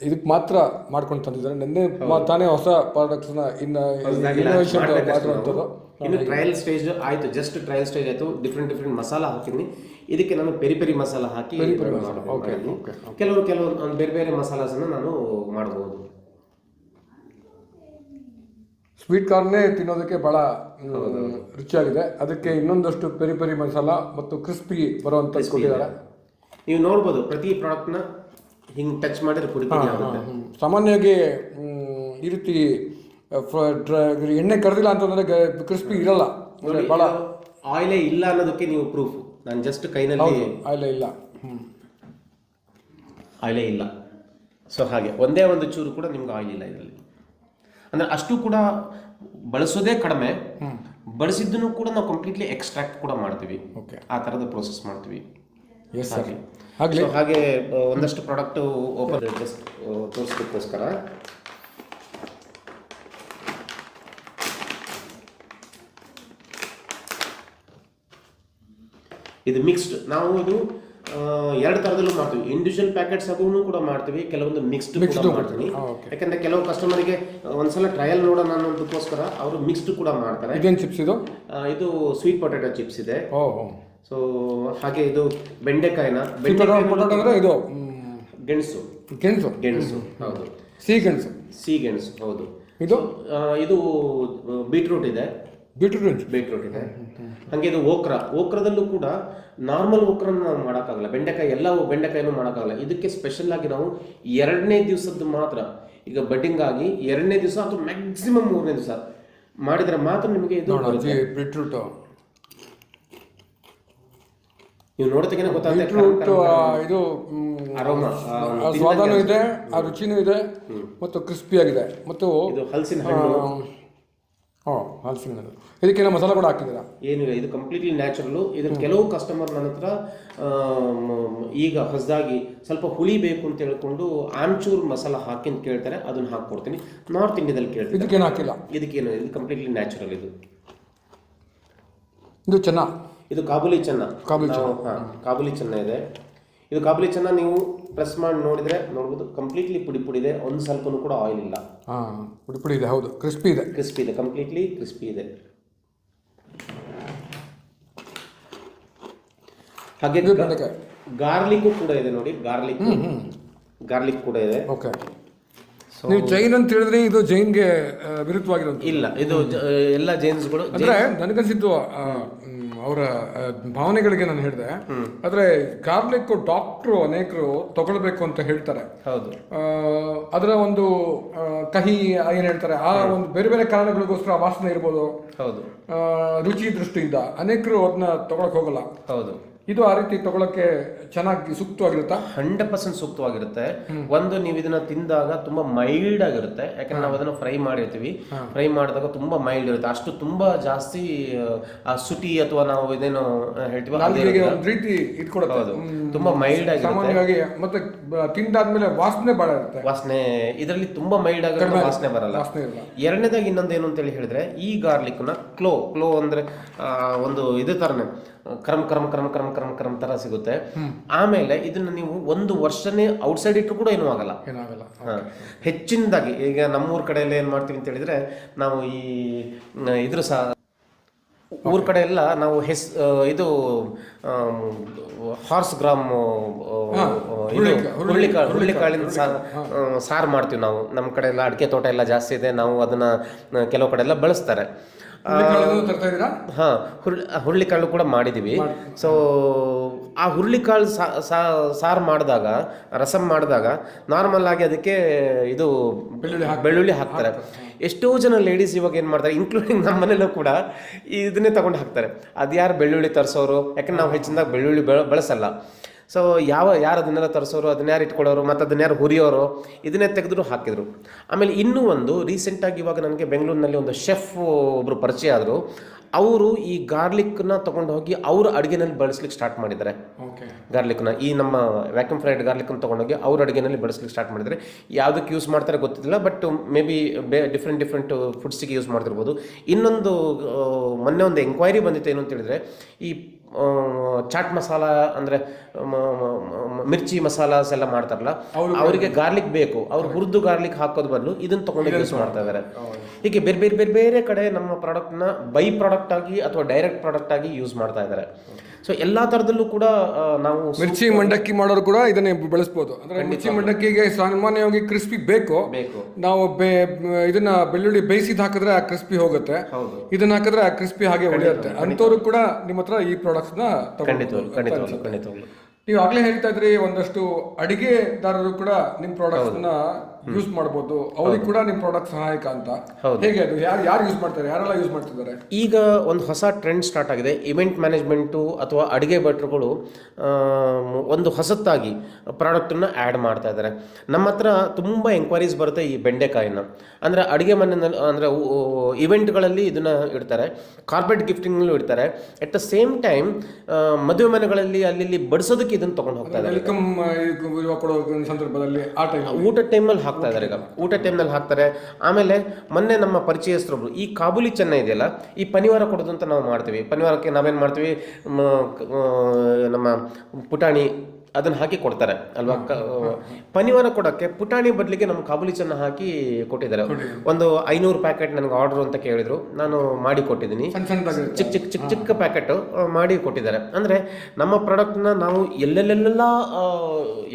ಇದಕ್ಕೆ ಮಾತ್ರ ಮಾಡ್ಕೊಂಡು ತಂದಿದ್ದಾರೆ. ನಿನ್ನೆ ತಾನೇ ಹೊಸ ಪ್ರಾಡಕ್ಟ್ಸ್ನ ಇನ್ನೋವೇಷನ್ ಮಾಡಿರುವಂಥದ್ದು. ಇನ್ನು ಟ್ರಯಲ್ ಸ್ಟೇಜ್ ಆಯಿತು, ಜಸ್ಟ್ ಟ್ರಯಲ್ ಸ್ಟೇಜ್ ಆಯಿತು. ಡಿಫ್ರೆಂಟ್ ಮಸಾಲ ಹಾಕಿದ್ದೀನಿ. ಇದಕ್ಕೆ ನಾನು ಪೆರಿ ಮಸಾಲ ಹಾಕಿ ಕೆಲವು ಬೇರೆ ಮಸಾಲಾಸನ್ನು ನಾನು ಮಾಡಬಹುದು. ಸ್ವೀಟ್ ಕಾರ್ನೇ ತಿನ್ನೋದಕ್ಕೆ ಭಾಳ ರುಚಿಯಾಗಿದೆ. ಅದಕ್ಕೆ ಇನ್ನೊಂದಷ್ಟು ಪೆರಿ ಮಸಾಲ ಮತ್ತು ಕ್ರಿಸ್ಪಿ ಬರುವಂಥದ್ದು ಕೊಟ್ಟಿದ್ದಾರೆ. ನೀವು ನೋಡ್ಬೋದು, ಪ್ರತಿ ಪ್ರಾಡಕ್ಟ್ನ ಹಿಂಗೆ ಟಚ್ ಮಾಡಿದ್ರೆ ಪುಡಿ ಆಗುತ್ತೆ. ಸಾಮಾನ್ಯವಾಗಿ ಈ ರೀತಿ ಎಣ್ಣೆ ಕರೆದಿಲ್ಲ ಅಂತಂದರೆ ಕ್ರಿಸ್ಪಿ ಇರಲ್ಲ, ಭಾಳ ಆಯಿಲೇ ಇಲ್ಲ ಅನ್ನೋದಕ್ಕೆ ನೀವು ಪ್ರೂಫ್. ನಾನು ಜಸ್ಟ್ ಕೈನಲ್ಲಿ ಆಯಿಲೇ ಇಲ್ಲ. ಸೊ ಹಾಗೆ ಒಂದೇ ಒಂದು ಚೂರು ಕೂಡ ನಿಮ್ಗೆ ಆಯಿಲ್ ಇಲ್ಲ ಇದರಲ್ಲಿ. ಅಂದರೆ ಅಷ್ಟು ಕೂಡ ಬಳಸೋದೇ ಕಡಿಮೆ, ಬಳಸಿದ್ದನ್ನು ಕೂಡ ನಾವು ಕಂಪ್ಲೀಟ್ಲಿ ಎಕ್ಸ್ಟ್ರಾಕ್ಟ್ ಕೂಡ ಮಾಡ್ತೀವಿ. ಆ ಥರದ ಪ್ರೋಸೆಸ್ ಮಾಡ್ತೀವಿ. ಹಾಗೆ ಒಂದಷ್ಟು ಪ್ರಾಡಕ್ಟ್ ಓಪನ್ ಜಸ್ಟ್ ತೋರಿಸೋದಕ್ಕೋಸ್ಕರ ಇದು ಮಿಕ್ಸ್ಡ್. ನಾವು ಇದು ಎರಡು ಥರದಲ್ಲೂ ಮಾಡ್ತೀವಿ. ಇಂಡಿವಿಜುವಲ್ ಪ್ಯಾಕೆಟ್ಸ್ ಅದನ್ನು ಕೂಡ ಮಾಡ್ತೀವಿ, ಕೆಲವೊಂದು ಮಿಕ್ಸ್ಡ್ ಕೂಡ ಮಾಡ್ತೀವಿ. ಯಾಕಂದ್ರೆ ಕೆಲವು ಕಸ್ಟಮರಿಗೆ ಒಂದ್ಸಲ ಟ್ರಯಲ್ ನೋಡೋಣ ಅನ್ನೋದಕ್ಕೋಸ್ಕರ ಅವರು ಮಿಕ್ಸ್ಡ್ ಕೂಡ ಮಾಡ್ತಾರೆ. ಇದೇನು ಚಿಪ್ಸ್ ಇದು? ಇದು ಸ್ವೀಟ್ ಪೊಟ್ಯಾಟೊ ಚಿಪ್ಸ್ ಇದೆ. ಸೊ ಹಾಗೆ ಇದು ಬೆಂಡೆಕಾಯಿನ ಇದು ಗೆಣಸು ಹೌದು, ಸಿಹಿಗೆಣಸು ಹೌದು. ಇದು ಬೀಟ್ರೂಟ್ ಇದೆ. ಇದೆ. ಹಾಗೆ ಇದು ಓಕ್ರದಲ್ಲೂ ಕೂಡ ನಾರ್ಮಲ್ ಓಕ್ರನ್ನ ನಾವು ಮಾಡೋಕ್ಕಾಗಲ್ಲ, ಎಲ್ಲ ಬೆಂಡೆಕಾಯಿನೂ ಮಾಡೋಕ್ಕಾಗಲ್ಲ. ಇದಕ್ಕೆ ಸ್ಪೆಷಲ್ ಆಗಿ ನಾವು 2ನೇ ದಿವಸದ್ದು ಮಾತ್ರ, ಈಗ ಬಡ್ಡಿಂಗ್ ಆಗಿ 2ನೇ ದಿವಸ ಅಥವಾ ಮ್ಯಾಕ್ಸಿಮಮ್ 3ನೇ ದಿವಸ ಮಾಡಿದ್ರೆ ಮಾತ್ರ ನಿಮಗೆ ಇದು ಬೀಟ್ರೂಟ್ ನೀವು ನೋಡೋದಕ್ಕೆ ಗೊತ್ತಾಗುತ್ತೆ. ಇದು ಸ್ವಾದನೂ ಇದೆ, ಆ ರುಚಿನೂ ಇದೆ ಮತ್ತು ಕ್ರಿಸ್ಪಿ ಆಗಿದೆ. ಮತ್ತು ಇದು ಹಲಸಿನ ಹಣ್ಣು. ಹಲಸಿನ ಹಣ್ಣು. ಇದಕ್ಕೇನೋ ಮಸಾಲ ಕೂಡ ಹಾಕಿದ್ದೀರಾ? ಏನಿಲ್ಲ, ಇದು ಕಂಪ್ಲೀಟ್ಲಿ ನ್ಯಾಚುರಲು. ಇದ್ರ ಕೆಲವು ಕಸ್ಟಮರ್ ನನ್ನ ಹತ್ರ ಈಗ ಹೊಸದಾಗಿ ಸ್ವಲ್ಪ ಹುಳಿ ಬೇಕು ಅಂತ ಹೇಳ್ಕೊಂಡು ಆಮ್ಚೂರ್ ಮಸಾಲ ಹಾಕಿ ಅಂತ ಕೇಳ್ತಾರೆ, ಅದನ್ನ ಹಾಕ್ಕೊಡ್ತೀನಿ. ನಾರ್ತ್ ಇಂಡಿಯಾದಲ್ಲಿ ಕೇಳ್ತೀನಿ. ಇದಕ್ಕೇನು ಹಾಕಿಲ್ಲ? ಇದು ಕಂಪ್ಲೀಟ್ಲಿ ನ್ಯಾಚುರಲ್. ಇದು ಇದು ಕಾಬುಲಿ ಚೆನ್ನ ಇದೆ. ಇದು ಕಾಬುಲಿ ಚೆನ್ನ ನೀವು ಪ್ರೆಸ್ ಮಾಡಿ ನೋಡ್ಬೋದು, ಕಂಪ್ಲೀಟ್ಲಿ ಪುಡಿ ಇದೆ. ಒಂದು ಸ್ವಲ್ಪನೂ ಕೂಡ ಆಯಿಲ್ ಇಲ್ಲ. ಪುಡಿ ಇದೆ, ಹೌದು. ಕ್ರಿಸ್ಪಿ ಇದೆ, ಕಂಪ್ಲೀಟ್ಲಿ ಕ್ರಿಸ್ಪಿ ಇದೆ. ಹಾಗೆ ಗಾರ್ಲಿಕ್ ಕೂಡ ಇದೆ ನೋಡಿ, ಗಾರ್ಲಿಕ್ ಕೂಡ ಇದೆ. ಓಕೆ. ನೀವು ಜೈನ್ ಅಂತ ಹೇಳಿದ್ರೆ ಇದು ಜೈನ್ಗೆ ವಿರುದ್ಧವಾಗಿರೋದು ಇಲ್ಲ, ಇದು ಎಲ್ಲ ಜೈನ್ಸ್ಗಳು. ಅಂದ್ರೆ ನನಗನ್ಸಿದ್ದು ಅವರ ಭಾವನೆಗಳಿಗೆ ನಾನು ಹೇಳಿದೆ. ಆದ್ರೆ ಗಾರ್ಲಿಕ್ ಡಾಕ್ಟ್ರು ಅನೇಕರು ತಗೊಳ್ಬೇಕು ಅಂತ ಹೇಳ್ತಾರೆ. ಹೌದು. ಅದರ ಒಂದು ಕಹಿ ಏನ್ ಹೇಳ್ತಾರೆ, ಆ ಒಂದು ಬೇರೆ ಬೇರೆ ಕಾರಣಗಳಿಗೋಸ್ಕರ ವಾಸನೆ ಇರ್ಬೋದು. ಹೌದು. ರುಚಿ ದೃಷ್ಟಿಯಿಂದ ಅನೇಕರು ಅದನ್ನ ತಗೊಳಕ್ ಹೋಗಲ್ಲ. ಹೌದು. ಇದು ಆ ರೀತಿ ತಗೊಳಕ್ಕೆ ಚೆನ್ನಾಗಿ ಸೂಕ್ತವಾಗಿರುತ್ತಾ? 100% ಸೂಕ್ತವಾಗಿರುತ್ತೆ. ಒಂದು ನೀವು ಇದನ್ನ ತಿಂದಾಗ ತುಂಬಾ ಮೈಲ್ಡ್ ಆಗಿರುತ್ತೆ, ಯಾಕಂದ್ರೆ ನಾವು ಅದನ್ನ ಫ್ರೈ ಮಾಡಿರ್ತೀವಿ. ಫ್ರೈ ಮಾಡಿದಾಗ ತುಂಬಾ ಮೈಲ್ಡ್ ಇರುತ್ತೆ, ಅಷ್ಟು ತುಂಬಾ ಜಾಸ್ತಿ ಆ ಸುಟಿ ಅಥವಾ ನಾವು ಇದೇನು ಹೇಳ್ತೀವಿ ನಾಲ್ಗೆಗೆ ಒಂದು ರೀತಿ ಇಟ್ಕೊಡುತ್ತೆ. ಹೌದು, ತುಂಬಾ ಮೈಲ್ಡ್ ಆಗಿರುತ್ತೆ. ಸಾಮಾನ್ಯವಾಗಿ ಮತ್ತೆ ತಿಂದಾದ್ಮೇಲೆ ವಾಸನೆ ಭಾಳ ಇರುತ್ತೆ. ವಾಸನೆ ಇದರಲ್ಲಿ ತುಂಬಾ ಮೈಲ್ಡ್ ಆಗಿರುತ್ತೆ, ವಾಸನೆ ಬರಲ್ಲ. ಎರಡನೇದಾಗಿ ಇನ್ನೊಂದು ಏನು ಅಂತೇಳಿ ಹೇಳಿದ್ರೆ, ಈ ಗಾರ್ಲಿಕ್ ನ ಕ್ಲೋ ಅಂದ್ರೆ ಒಂದು ಇದೇ ತರನೇ ಕ್ರಮ್ ಕ್ರಮ್ ಕ್ರಮ್ ಕ್ರಮ್ ಕ್ರಮ್ ಕ್ರಮ್ ತರ ಸಿಗುತ್ತೆ. ಆಮೇಲೆ ಇದನ್ನ ನೀವು 1 ವರ್ಷನೇ ಔಟ್ಸೈಡ್ ಇಟ್ಟರು ಕೂಡ ಏನೂ ಆಗಲ್ಲ. ಹೆಚ್ಚಿನದಾಗಿ ಈಗ ನಮ್ಮೂರ್ ಕಡೆಯಲ್ಲಿ ಏನ್ ಮಾಡ್ತೀವಿ ಅಂತ ಹೇಳಿದ್ರೆ, ನಾವು ಈ ಇದ್ರ ಸಹ ಊರ್ ಕಡೆ ಎಲ್ಲ ನಾವು ಇದು ಹಾರ್ಸ್ ಗ್ರಾಮ್ ಹುರುಳಿಕಾಳಿನ ಸಾರು ಮಾಡ್ತೀವಿ ನಾವು. ನಮ್ಮ ಕಡೆ ಎಲ್ಲ ಅಡಿಕೆ ತೋಟ ಎಲ್ಲ ಜಾಸ್ತಿ ಇದೆ, ನಾವು ಅದನ್ನ ಕೆಲವು ಕಡೆ ಎಲ್ಲ ಬಳಸ್ತಾರೆ. ಹುರುಳಿಕಾಳು ಕೂಡ ಮಾಡಿದೀವಿ. ಸೊ ಆ ಹುರುಳಿಕಾಳು ಸಾರು ಮಾಡಿದಾಗ, ರಸಂ ಮಾಡಿದಾಗ ನಾರ್ಮಲ್ ಆಗಿ ಅದಕ್ಕೆ ಇದು ಬೆಳ್ಳುಳ್ಳಿ ಹಾಕ್ತಾರೆ. ಎಷ್ಟೋ ಜನ ಲೇಡೀಸ್ ಇವಾಗ ಏನು ಮಾಡ್ತಾರೆ, ಇನ್ಕ್ಲೂಡಿಂಗ್ ನಮ್ಮ ಮನೇಲೂ ಕೂಡ ಇದನ್ನೇ ತಗೊಂಡು ಹಾಕ್ತಾರೆ. ಅದ್ಯಾರು ಬೆಳ್ಳುಳ್ಳಿ ತರಿಸೋರು, ಯಾಕಂದ್ರೆ ನಾವು ಹೆಚ್ಚಿನದಾಗಿ ಬೆಳ್ಳುಳ್ಳಿ ಬಳಸಲ್ಲ. ಸೊ ಯಾರು ಅದನ್ನೆಲ್ಲ ತರಿಸೋರು, ಅದನ್ನ ಯಾರು ಇಟ್ಕೊಳ್ಳೋರು, ಮತ್ತು ಅದನ್ನ ಯಾರು ಹುರಿಯೋರು, ಇದನ್ನೇ ತೆಗೆದ್ರು ಹಾಕಿದ್ರು. ಆಮೇಲೆ ಇನ್ನೂ ಒಂದು ರೀಸೆಂಟಾಗಿ ಇವಾಗ ನನಗೆ ಬೆಂಗಳೂರಿನಲ್ಲಿ ಒಂದು ಶೆಫ್ ಒಬ್ಬರು ಪರಿಚಯ ಆದರು. ಅವರು ಈ ಗಾರ್ಲಿಕ್ನ ತೊಗೊಂಡು ಹೋಗಿ ಅವರು ಅಡುಗೆನಲ್ಲಿ ಬಳಸ್ಲಿಕ್ಕೆ ಸ್ಟಾರ್ಟ್ ಮಾಡಿದ್ದಾರೆ. ಗಾರ್ಲಿಕ್ನ ಈ ನಮ್ಮ ವ್ಯಾಕ್ಯೂಮ್ ಫ್ರೈಡ್ ಗಾರ್ಲಿಕ್ನ ತೊಗೊಂಡೋಗಿ ಅವ್ರ ಅಡುಗೆನಲ್ಲಿ ಬಳಸ್ಲಿಕ್ಕೆ ಸ್ಟಾರ್ಟ್ ಮಾಡಿದ್ದಾರೆ. ಯಾವುದಕ್ಕೆ ಯೂಸ್ ಮಾಡ್ತಾರೆ ಗೊತ್ತಿಲ್ಲ, ಬಟ್ ಮೇ ಬಿ ಡಿಫ್ರೆಂಟ್ ಫುಡ್ಸಿಗೆ ಯೂಸ್ ಮಾಡ್ತಿರ್ಬೋದು. ಇನ್ನೊಂದು ಮೊನ್ನೆ ಒಂದು ಎಂಕ್ವೈರಿ ಬಂದಿತ್ತು, ಏನು ಅಂತ ಹೇಳಿದ್ರೆ, ಈ ಚಾಟ್ ಮಸಾಲ ಅಂದರೆ ಮಿರ್ಚಿ ಮಸಾಲಾಸ್ ಎಲ್ಲ ಮಾಡ್ತಾರಲ್ಲ, ಅವರಿಗೆ ಗಾರ್ಲಿಕ್ ಬೇಕು, ಅವ್ರು ಹುರಿದು ಗಾರ್ಲಿಕ್ ಹಾಕೋದು ಬದಲು ಇದನ್ನ ತಗೊಂಡು ಯೂಸ್ ಮಾಡ್ತಾ ಇದ್ದಾರೆ. ಹೀಗೆ ಬೇರೆ ಕಡೆ ನಮ್ಮ ಪ್ರಾಡಕ್ಟ್ನ ಬೈ ಪ್ರಾಡಕ್ಟ್ ಆಗಿ ಅಥವಾ ಡೈರೆಕ್ಟ್ ಪ್ರಾಡಕ್ಟ್ ಆಗಿ ಯೂಸ್ ಮಾಡ್ತಾ ಇದ್ದಾರೆ. ಸೊ ಎಲ್ಲಾ ತರದಲ್ಲೂ ಕೂಡ ನಾವು ಮಿರ್ಚಿ ಮಂಡಕ್ಕಿ ಮಾಡೋರು ಕೂಡ ಇದನ್ನೇ ಬಳಸಬಹುದು. ಅಂದ್ರೆ ಮಿರ್ಚಿ ಮಂಡಕ್ಕಿಗೆ ಸಾಮಾನ್ಯವಾಗಿ ಕ್ರಿಸ್ಪಿ ಬೇಕು. ನಾವು ಇದನ್ನ ಬೆಳ್ಳುಳ್ಳಿ ಬೇಯಿಸಿದ್ ಹಾಕಿದ್ರೆ ಆ ಕ್ರಿಸ್ಪಿ ಹೋಗುತ್ತೆ, ಇದನ್ನ ಹಾಕಿದ್ರೆ ಆ ಕ್ರಿಸ್ಪಿ ಹಾಗೆ ಉಳಿಯುತ್ತೆ. ಅಂತವ್ರು ಕೂಡ ನಿಮ್ಮ ಹತ್ರ ಈ ಪ್ರಾಡಕ್ಟ್ಸ್ ನ ಖಂಡಿತವಾಗ್ಲೂ. ನೀವು ಆಗ್ಲೇ ಹೇಳ್ತಾ ಇದ್ರಿ, ಒಂದಷ್ಟು ಅಡಿಗೆದಾರರು ಕೂಡ ನಿಮ್ ಪ್ರಾಡಕ್ಟ್ಸ್ ನ ಯೂಸ್ ಮಾಡಬಹುದು, ಅವ್ರಿಗೆ ಕೂಡ ನಿಮ್ ಪ್ರಾಡಕ್ಟ್ ಸಹಾಯಕ ಅಂತ. ಹೇಗೆ ಅದು ಯಾರು ಯೂಸ್ ಮಾಡ್ತಾರೆ, ಯಾರೆಲ್ಲ ಯೂಸ್ ಮಾಡ್ತಿದ್ದಾರೆ? ಈಗ ಒಂದು ಹೊಸ ಟ್ರೆಂಡ್ ಸ್ಟಾರ್ಟ್ ಆಗಿದೆ. ಇವೆಂಟ್ ಮ್ಯಾನೇಜ್ಮೆಂಟು ಅಥವಾ ಅಡುಗೆ ಭಟ್ರುಗಳು ಒಂದು ಹೊಸತಾಗಿ ಪ್ರಾಡಕ್ಟನ್ನು ಆ್ಯಡ್ ಮಾಡ್ತಾ ಇದ್ದಾರೆ. ನಮ್ಮ ಹತ್ರ ತುಂಬ ಎಂಕ್ವೈರೀಸ್ ಬರುತ್ತೆ ಈ ಬೆಂಡೆಕಾಯಿನ. ಅಂದರೆ ಅಡುಗೆ ಮನೆಯಲ್ಲಿ ಅಂದರೆ ಇವೆಂಟ್ಗಳಲ್ಲಿ ಇದನ್ನು ಇಡ್ತಾರೆ, ಕಾರ್ಪೊರೇಟ್ ಗಿಫ್ಟಿಂಗ್ನಲ್ಲೂ ಇಡ್ತಾರೆ. ಎಟ್ ದ ಸೇಮ್ ಟೈಮ್ ಮದುವೆ ಮನೆಗಳಲ್ಲಿ ಅಲ್ಲಿ ಬಡಿಸೋದಕ್ಕೆ ಇದನ್ನು ತೊಗೊಂಡು ಹೋಗ್ತಾ ಇದ್ದಾರೆ. ಸಂದರ್ಭದಲ್ಲಿ ಊಟದ ಟೈಮಲ್ಲಿ ಹಾಕ್ತಾ ಇದ್ದಾರೆ. ಈಗ ಊಟ ಟೈಮ್ನಲ್ಲಿ ಹಾಕ್ತಾರೆ. ಆಮೇಲೆ ಮೊನ್ನೆ ನಮ್ಮ ಪರಿಚಯಸ್ಥರೊಬ್ರು ಈ ಕಾಬೂಲಿ ಚೆನ್ನ ಇದೆಯಲ್ಲ, ಈ ಪನಿವಾರ ಕೊಡೋದು ಅಂತ ನಾವು ಮಾಡ್ತೀವಿ. ಪನಿವಾರಕ್ಕೆ ನಾವೇನು ಮಾಡ್ತೀವಿ, ನಮ್ಮ ಪುಟಾಣಿ ಅದನ್ನು ಹಾಕಿ ಕೊಡ್ತಾರೆ ಅಲ್ವಾ. ಪನಿವಾರ ಕೊಡೋಕ್ಕೆ ಪುಟಾಣಿ ಬದಲಿಗೆ ನಮ್ಮ ಕಾಬೂಲಿ ಚೆನ್ನ ಹಾಕಿ ಕೊಟ್ಟಿದ್ದಾರೆ. ಒಂದು 500 ಪ್ಯಾಕೆಟ್ ನನಗೆ ಆರ್ಡರ್ ಅಂತ ಕೇಳಿದ್ರು, ನಾನು ಮಾಡಿ ಕೊಟ್ಟಿದ್ದೀನಿ. ಚಿಕ್ಕ ಪ್ಯಾಕೆಟ್ ಮಾಡಿ ಕೊಟ್ಟಿದ್ದಾರೆ. ಅಂದರೆ ನಮ್ಮ ಪ್ರಾಡಕ್ಟ್ನ ನಾವು ಎಲ್ಲೆಲ್ಲೆಲ್ಲ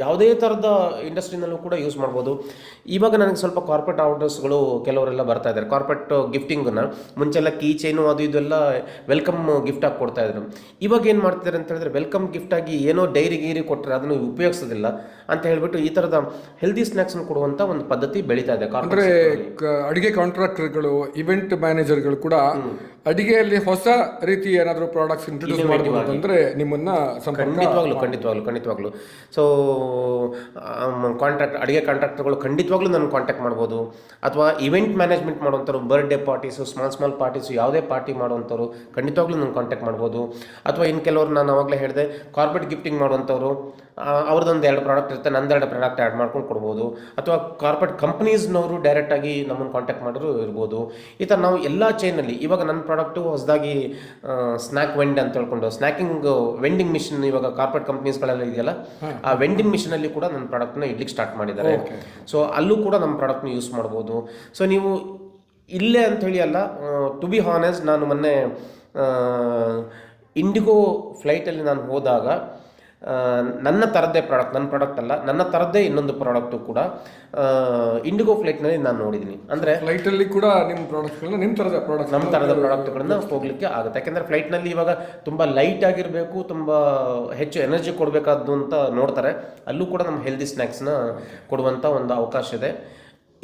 ಯಾವುದೇ ಥರದ ಇಂಡಸ್ಟ್ರಿನಲ್ಲೂ ಕೂಡ ಯೂಸ್ ಮಾಡ್ಬೋದು. ಇವಾಗ ನನಗೆ ಸ್ವಲ್ಪ ಕಾರ್ಪೊರೇಟ್ ಆರ್ಡರ್ಸ್ಗಳು ಕೆಲವರೆಲ್ಲ ಬರ್ತಾ ಇದ್ದಾರೆ. ಕಾರ್ಪೊರೇಟ್ ಗಿಫ್ಟಿಂಗನ್ನ ಮುಂಚೆಲ್ಲ ಕೀ ಚೈನು ಅದು ಇದೆಲ್ಲ ವೆಲ್ಕಮ್ ಗಿಫ್ಟ್ ಆಗಿ ಕೊಡ್ತಾ ಇದ್ರು. ಇವಾಗ ಏನು ಮಾಡ್ತಿದ್ದಾರೆ ಅಂತ ಹೇಳಿದ್ರೆ, ವೆಲ್ಕಮ್ ಗಿಫ್ಟ್ ಆಗಿ ಏನೋ ಡೈರಿ ಗೀರಿ ಕೊಟ್ಟರೆ ಅದನ್ನು ಉಪಯೋಗಿಸೋದಿಲ್ಲ ಅಂತ ಹೇಳ್ಬಿಟ್ಟು ಈ ಥರದ ಹೆಲ್ದಿ ಸ್ನ್ಯಾಕ್ಸ್ನ ಕೊಡುವಂಥ ಒಂದು ಪದ್ಧತಿ ಬೆಳೀತಾ ಇದೆ. ಅಂದರೆ ಅಡುಗೆ ಕಾಂಟ್ರಾಕ್ಟರ್ಗಳು, ಇವೆಂಟ್ ಮ್ಯಾನೇಜರ್ಗಳು ಕೂಡ ಅಡಿಗೆಯಲ್ಲಿ ಹೊಸ ರೀತಿ ಏನಾದರೂ ಪ್ರಾಡಕ್ಟ್ಸ್ ಇಂಟ್ರೊಡ್ಯೂಸ್ ಮಾಡಬಹುದು ಅಂದರೆ ನಿಮ್ಮನ್ನ ಖಂಡಿತವಾಗ್ಲು. ಸೊ ಅಡುಗೆ ಕಾಂಟ್ರಾಕ್ಟರ್ಗಳು ಖಂಡಿತವಾಗ್ಲೂ ನಾನು ಕಾಂಟ್ಯಾಕ್ಟ್ ಮಾಡ್ಬೋದು. ಅಥವಾ ಇವೆಂಟ್ ಮ್ಯಾನೇಜ್ಮೆಂಟ್ ಮಾಡುವಂಥವ್ರು, ಬರ್ಡೇ ಪಾರ್ಟೀಸು, ಸ್ಮಾಲ್ ಪಾರ್ಟೀಸು, ಯಾವುದೇ ಪಾರ್ಟಿ ಮಾಡುವಂಥವ್ರು ಖಂಡಿತವಾಗ್ಲೂ ನಾನು ಕಾಂಟ್ಯಾಕ್ಟ್ ಮಾಡ್ಬೋದು. ಅಥವಾ ಇನ್ನು ಕೆಲವರು ನಾನು ಆವಾಗಲೇ ಹೇಳಿದೆ ಕಾರ್ಪೊರೇಟ್ ಗಿಫ್ಟಿಂಗ್ ಮಾಡುವಂಥವ್ರು, ಅವ್ರದ್ದೊಂದು 2 ಪ್ರಾಡಕ್ಟ್ ಇರುತ್ತೆ, ನಂದು 2 ಪ್ರಾಡಕ್ಟ್ ಆ್ಯಡ್ ಮಾಡ್ಕೊಂಡು ಕೊಡ್ಬೋದು. ಅಥವಾ ಕಾರ್ಪೊರೇಟ್ ಕಂಪ್ನೀಸ್ನವರು ಡೈರೆಕ್ಟಾಗಿ ನಮ್ಮನ್ನು ಕಾಂಟ್ಯಾಕ್ಟ್ ಮಾಡೋರು ಇರ್ಬೋದು. ಈ ಥರ ನಾವು ಎಲ್ಲ ಚೈನಲ್ಲಿ ಇವಾಗ ನನ್ನ ಪ್ರಾಡಕ್ಟು ಹೊಸದಾಗಿ ಸ್ನ್ಯಾಕ್ ವೆಂಡ್ ಅಂತ ಹೇಳ್ಕೊಂಡು ಸ್ನ್ಯಾಕಿಂಗ್ ವೆಂಡಿಂಗ್ ಮಿಷನ್ ಇವಾಗ ಕಾರ್ಪೊರೇಟ್ ಕಂಪ್ನೀಸ್ಗಳೆಲ್ಲ ಇದೆಯಲ್ಲ, ಆ ವೆಂಡಿಂಗ್ ಮಿಷನಲ್ಲಿ ಕೂಡ ನನ್ನ ಪ್ರಾಡಕ್ಟ್ನ ಇಡ್ಲಿಕ್ಕೆ ಸ್ಟಾರ್ಟ್ ಮಾಡಿದ್ದಾರೆ. ಸೊ ಅಲ್ಲೂ ಕೂಡ ನಮ್ಮ ಪ್ರಾಡಕ್ಟ್ನ ಯೂಸ್ ಮಾಡ್ಬೋದು. ಸೊ ನೀವು ಇಲ್ಲೇ ಅಂಥೇಳಿ ಅಲ್ಲ, ಟು ಬಿ ಹಾನೆಸ್ಟ್, ನಾನು ಮೊನ್ನೆ ಇಂಡಿಗೋ ಫ್ಲೈಟಲ್ಲಿ ನಾನು ಹೋದಾಗ ನನ್ನ ಥರದ್ದೇ ಪ್ರಾಡಕ್ಟ್, ನನ್ನ ಪ್ರಾಡಕ್ಟ್ ಅಲ್ಲ, ನನ್ನ ಥರದ್ದೇ ಇನ್ನೊಂದು ಪ್ರಾಡಕ್ಟು ಕೂಡ ಇಂಡಿಗೋ ಫ್ಲೈಟ್ನಲ್ಲಿ ನಾನು ನೋಡಿದ್ದೀನಿ. ಅಂದರೆ ಫ್ಲೈಟಲ್ಲಿ ಕೂಡ ನಿಮ್ಮ ಪ್ರಾಡಕ್ಟ್ಗಳನ್ನ ನಮ್ಮ ಥರದ ಪ್ರಾಡಕ್ಟ್ಗಳನ್ನ ಹೋಗ್ಲಿಕ್ಕೆ ಆಗುತ್ತೆ. ಯಾಕೆಂದರೆ ಫ್ಲೈಟ್ನಲ್ಲಿ ಇವಾಗ ತುಂಬ ಲೈಟ್ ಆಗಿರಬೇಕು, ತುಂಬ ಹೆಚ್ಚು ಎನರ್ಜಿ ಕೊಡಬೇಕಾದ್ದು ಅಂತ ನೋಡ್ತಾರೆ. ಅಲ್ಲೂ ಕೂಡ ನಮ್ಮ ಹೆಲ್ದಿ ಸ್ನ್ಯಾಕ್ಸ್ನ ಕೊಡುವಂಥ ಒಂದು ಅವಕಾಶ ಇದೆ.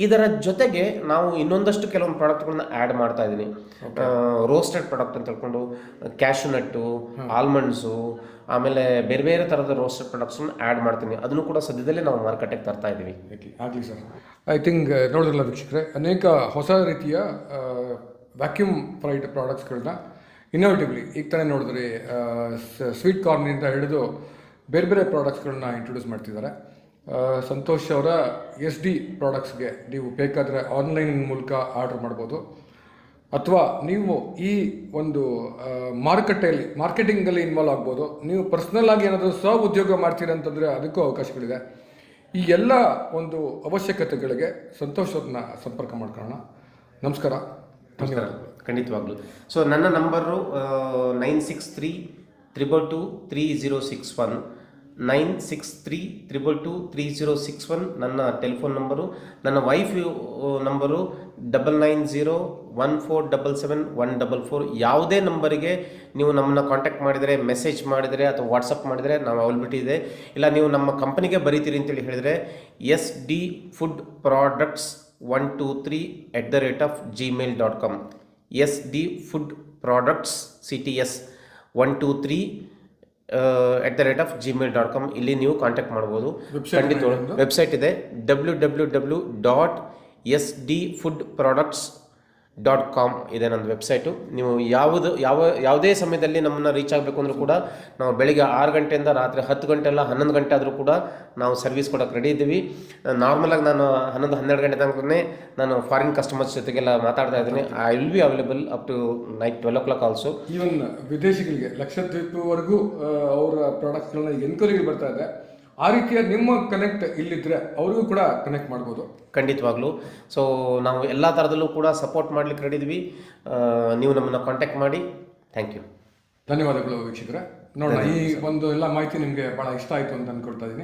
ಇದರ ಜೊತೆಗೆ ನಾವು ಇನ್ನೊಂದಷ್ಟು ಕೆಲವೊಂದು ಪ್ರಾಡಕ್ಟ್ಗಳನ್ನ ಆ್ಯಡ್ ಮಾಡ್ತಾ ಇದ್ದೀನಿ. ರೋಸ್ಟೆಡ್ ಪ್ರಾಡಕ್ಟ್ ಅಂತ ಹೇಳ್ಕೊಂಡು ಕ್ಯಾಶು ನಟ್ಟು, ಆಲ್ಮಂಡ್ಸು, ಆಮೇಲೆ ಬೇರೆ ಬೇರೆ ಥರದ ರೋಸ್ಟೆಡ್ ಪ್ರಾಡಕ್ಟ್ಸನ್ನು ಆ್ಯಡ್ ಮಾಡ್ತೀನಿ. ಅದನ್ನು ಕೂಡ ಸದ್ಯದಲ್ಲೇ ನಾವು ಮಾರ್ಕೆಟಿಗೆ ತರ್ತಾ ಇದ್ದೀವಿ. ಆಗಲಿ ಸರ್. ಐ ಥಿಂಕ್ ನೋಡಿದ್ರಲ್ಲ ವೀಕ್ಷಕರೇ, ಅನೇಕ ಹೊಸ ರೀತಿಯ ವ್ಯಾಕ್ಯೂಮ್ ಫ್ರೈಡ್ ಪ್ರಾಡಕ್ಟ್ಸ್ಗಳನ್ನ ಇನ್ನೋವೇಟಿವ್ಲಿ ಈಗ ತಾನೇ ನೋಡಿದ್ರಿ, ಸ್ವೀಟ್ ಕಾರ್ನಿಂದ ಹಿಡಿದು ಬೇರೆ ಬೇರೆ ಪ್ರಾಡಕ್ಟ್ಸ್ಗಳನ್ನ ಇಂಟ್ರೊಡ್ಯೂಸ್ ಮಾಡ್ತಿದ್ದಾರೆ. ಸಂತೋಷ್ ಅವರ SD ಪ್ರಾಡಕ್ಟ್ಸ್ಗೆ ನೀವು ಬೇಕಾದರೆ ಆನ್ಲೈನ್ ಮೂಲಕ ಆರ್ಡರ್ ಮಾಡ್ಬೋದು, ಅಥವಾ ನೀವು ಈ ಒಂದು ಮಾರ್ಕೆಟಿಂಗಲ್ಲಿ ಇನ್ವಾಲ್ವ್ ಆಗ್ಬೋದು. ನೀವು ಪರ್ಸ್ನಲ್ ಆಗಿ ಏನಾದರೂ ಉದ್ಯೋಗ ಮಾಡ್ತೀರ ಅಂತಂದರೆ ಅದಕ್ಕೂ ಅವಕಾಶಗಳಿದೆ. ಈ ಎಲ್ಲ ಒಂದು ಅವಶ್ಯಕತೆಗಳಿಗೆ ಸಂತೋಷ್ ಅವ್ರನ್ನ ಸಂಪರ್ಕ ಮಾಡ್ಕೊಳ್ಳೋಣ. ನಮಸ್ಕಾರ, ಧನ್ಯವಾದಗಳು. ಖಂಡಿತವಾಗ್ಲೂ. ಸೊ ನನ್ನ ನಂಬರು 9632223061, 9632223061 ನನ್ನ ಟೆಲಿಫೋನ್ ನಂಬರು. ನನ್ನ ವೈಫ್ ನಂಬರು 9901477144. ಯಾವುದೇ ನಂಬರಿಗೆ ನೀವು ನಮ್ಮನ್ನು ಕಾಂಟ್ಯಾಕ್ಟ್ ಮಾಡಿದರೆ, ಮೆಸೇಜ್ ಮಾಡಿದರೆ ಅಥವಾ ವಾಟ್ಸಪ್ ಮಾಡಿದರೆ ನಾವು ಅವೈಲಬಿಲಿಟಿ ಇದೆ. ಇಲ್ಲ ನೀವು ನಮ್ಮ ಕಂಪನಿಗೆ ಬರೀತೀರಿ ಅಂತೇಳಿ ಹೇಳಿದರೆ SD Food Products 123@gmail.com, SD Food Products CTS 123@gmail.com. ಇಲ್ಲಿ ನೀವು ಕಾಂಟ್ಯಾಕ್ಟ್ ಮಾಡ್ಬೋದು. ಖಂಡಿತ ವೆಬ್ಸೈಟ್ ಇದೆ www.sdfoodproducts.com ಇದೆ ನನ್ನ ವೆಬ್ಸೈಟು. ನೀವು ಯಾವುದೇ ಸಮಯದಲ್ಲಿ ನಮ್ಮನ್ನು ರೀಚ್ ಆಗಬೇಕು ಅಂದರೂ ಕೂಡ ನಾವು ಬೆಳಿಗ್ಗೆ 6 ಗಂಟೆಯಿಂದ ರಾತ್ರಿ 10 ಗಂಟೆ ಅಲ್ಲ 11 ಗಂಟೆ ಆದರೂ ಕೂಡ ನಾವು ಸರ್ವಿಸ್ ಕೊಡೋಕೆ ರೆಡಿ ಇದ್ದೀವಿ. ನಾರ್ಮಲಾಗಿ ನಾನು 11-12 ಗಂಟೆ ತನಕನೇ ನಾನು ಫಾರಿನ್ ಕಸ್ಟಮರ್ಸ್ ಜೊತೆಗೆಲ್ಲ ಮಾತಾಡ್ತಾ ಇದ್ದೀನಿ. I will be available up to night 12 o'clock also. Even ವಿದೇಶಿಗಳಿಗೆ ಲಕ್ಷದ್ವೀಪವರೆಗೂ ಅವರ ಪ್ರಾಡಕ್ಟ್ಗಳನ್ನ ಎನ್ಕ್ವೈರಿಗಳು ಬರ್ತಾ ಇದೆ. ಆ ರೀತಿಯ ನಿಮ್ಮ ಕನೆಕ್ಟ್ ಇಲ್ಲಿದ್ದರೆ ಅವ್ರಿಗೂ ಕೂಡ ಕನೆಕ್ಟ್ ಮಾಡ್ಬೋದು. ಖಂಡಿತವಾಗ್ಲೂ. ಸೊ ನಾವು ಎಲ್ಲ ಥರದಲ್ಲೂ ಕೂಡ ಸಪೋರ್ಟ್ ಮಾಡಲಿಕ್ಕೆ ರೆಡಿ ಇದ್ದೀವಿ. ನೀವು ನಮ್ಮನ್ನು ಕಾಂಟ್ಯಾಕ್ಟ್ ಮಾಡಿ. Thank you. ಧನ್ಯವಾದಗಳು ವೀಕ್ಷಕರೇ. ನೋಡೋಣ, ಈ ಒಂದು ಎಲ್ಲ ಮಾಹಿತಿ ನಿಮಗೆ ಭಾಳ ಇಷ್ಟ ಆಯಿತು ಅಂತ ಅಂದ್ಕೊಳ್ತಾ ಇದ್ದೀನಿ.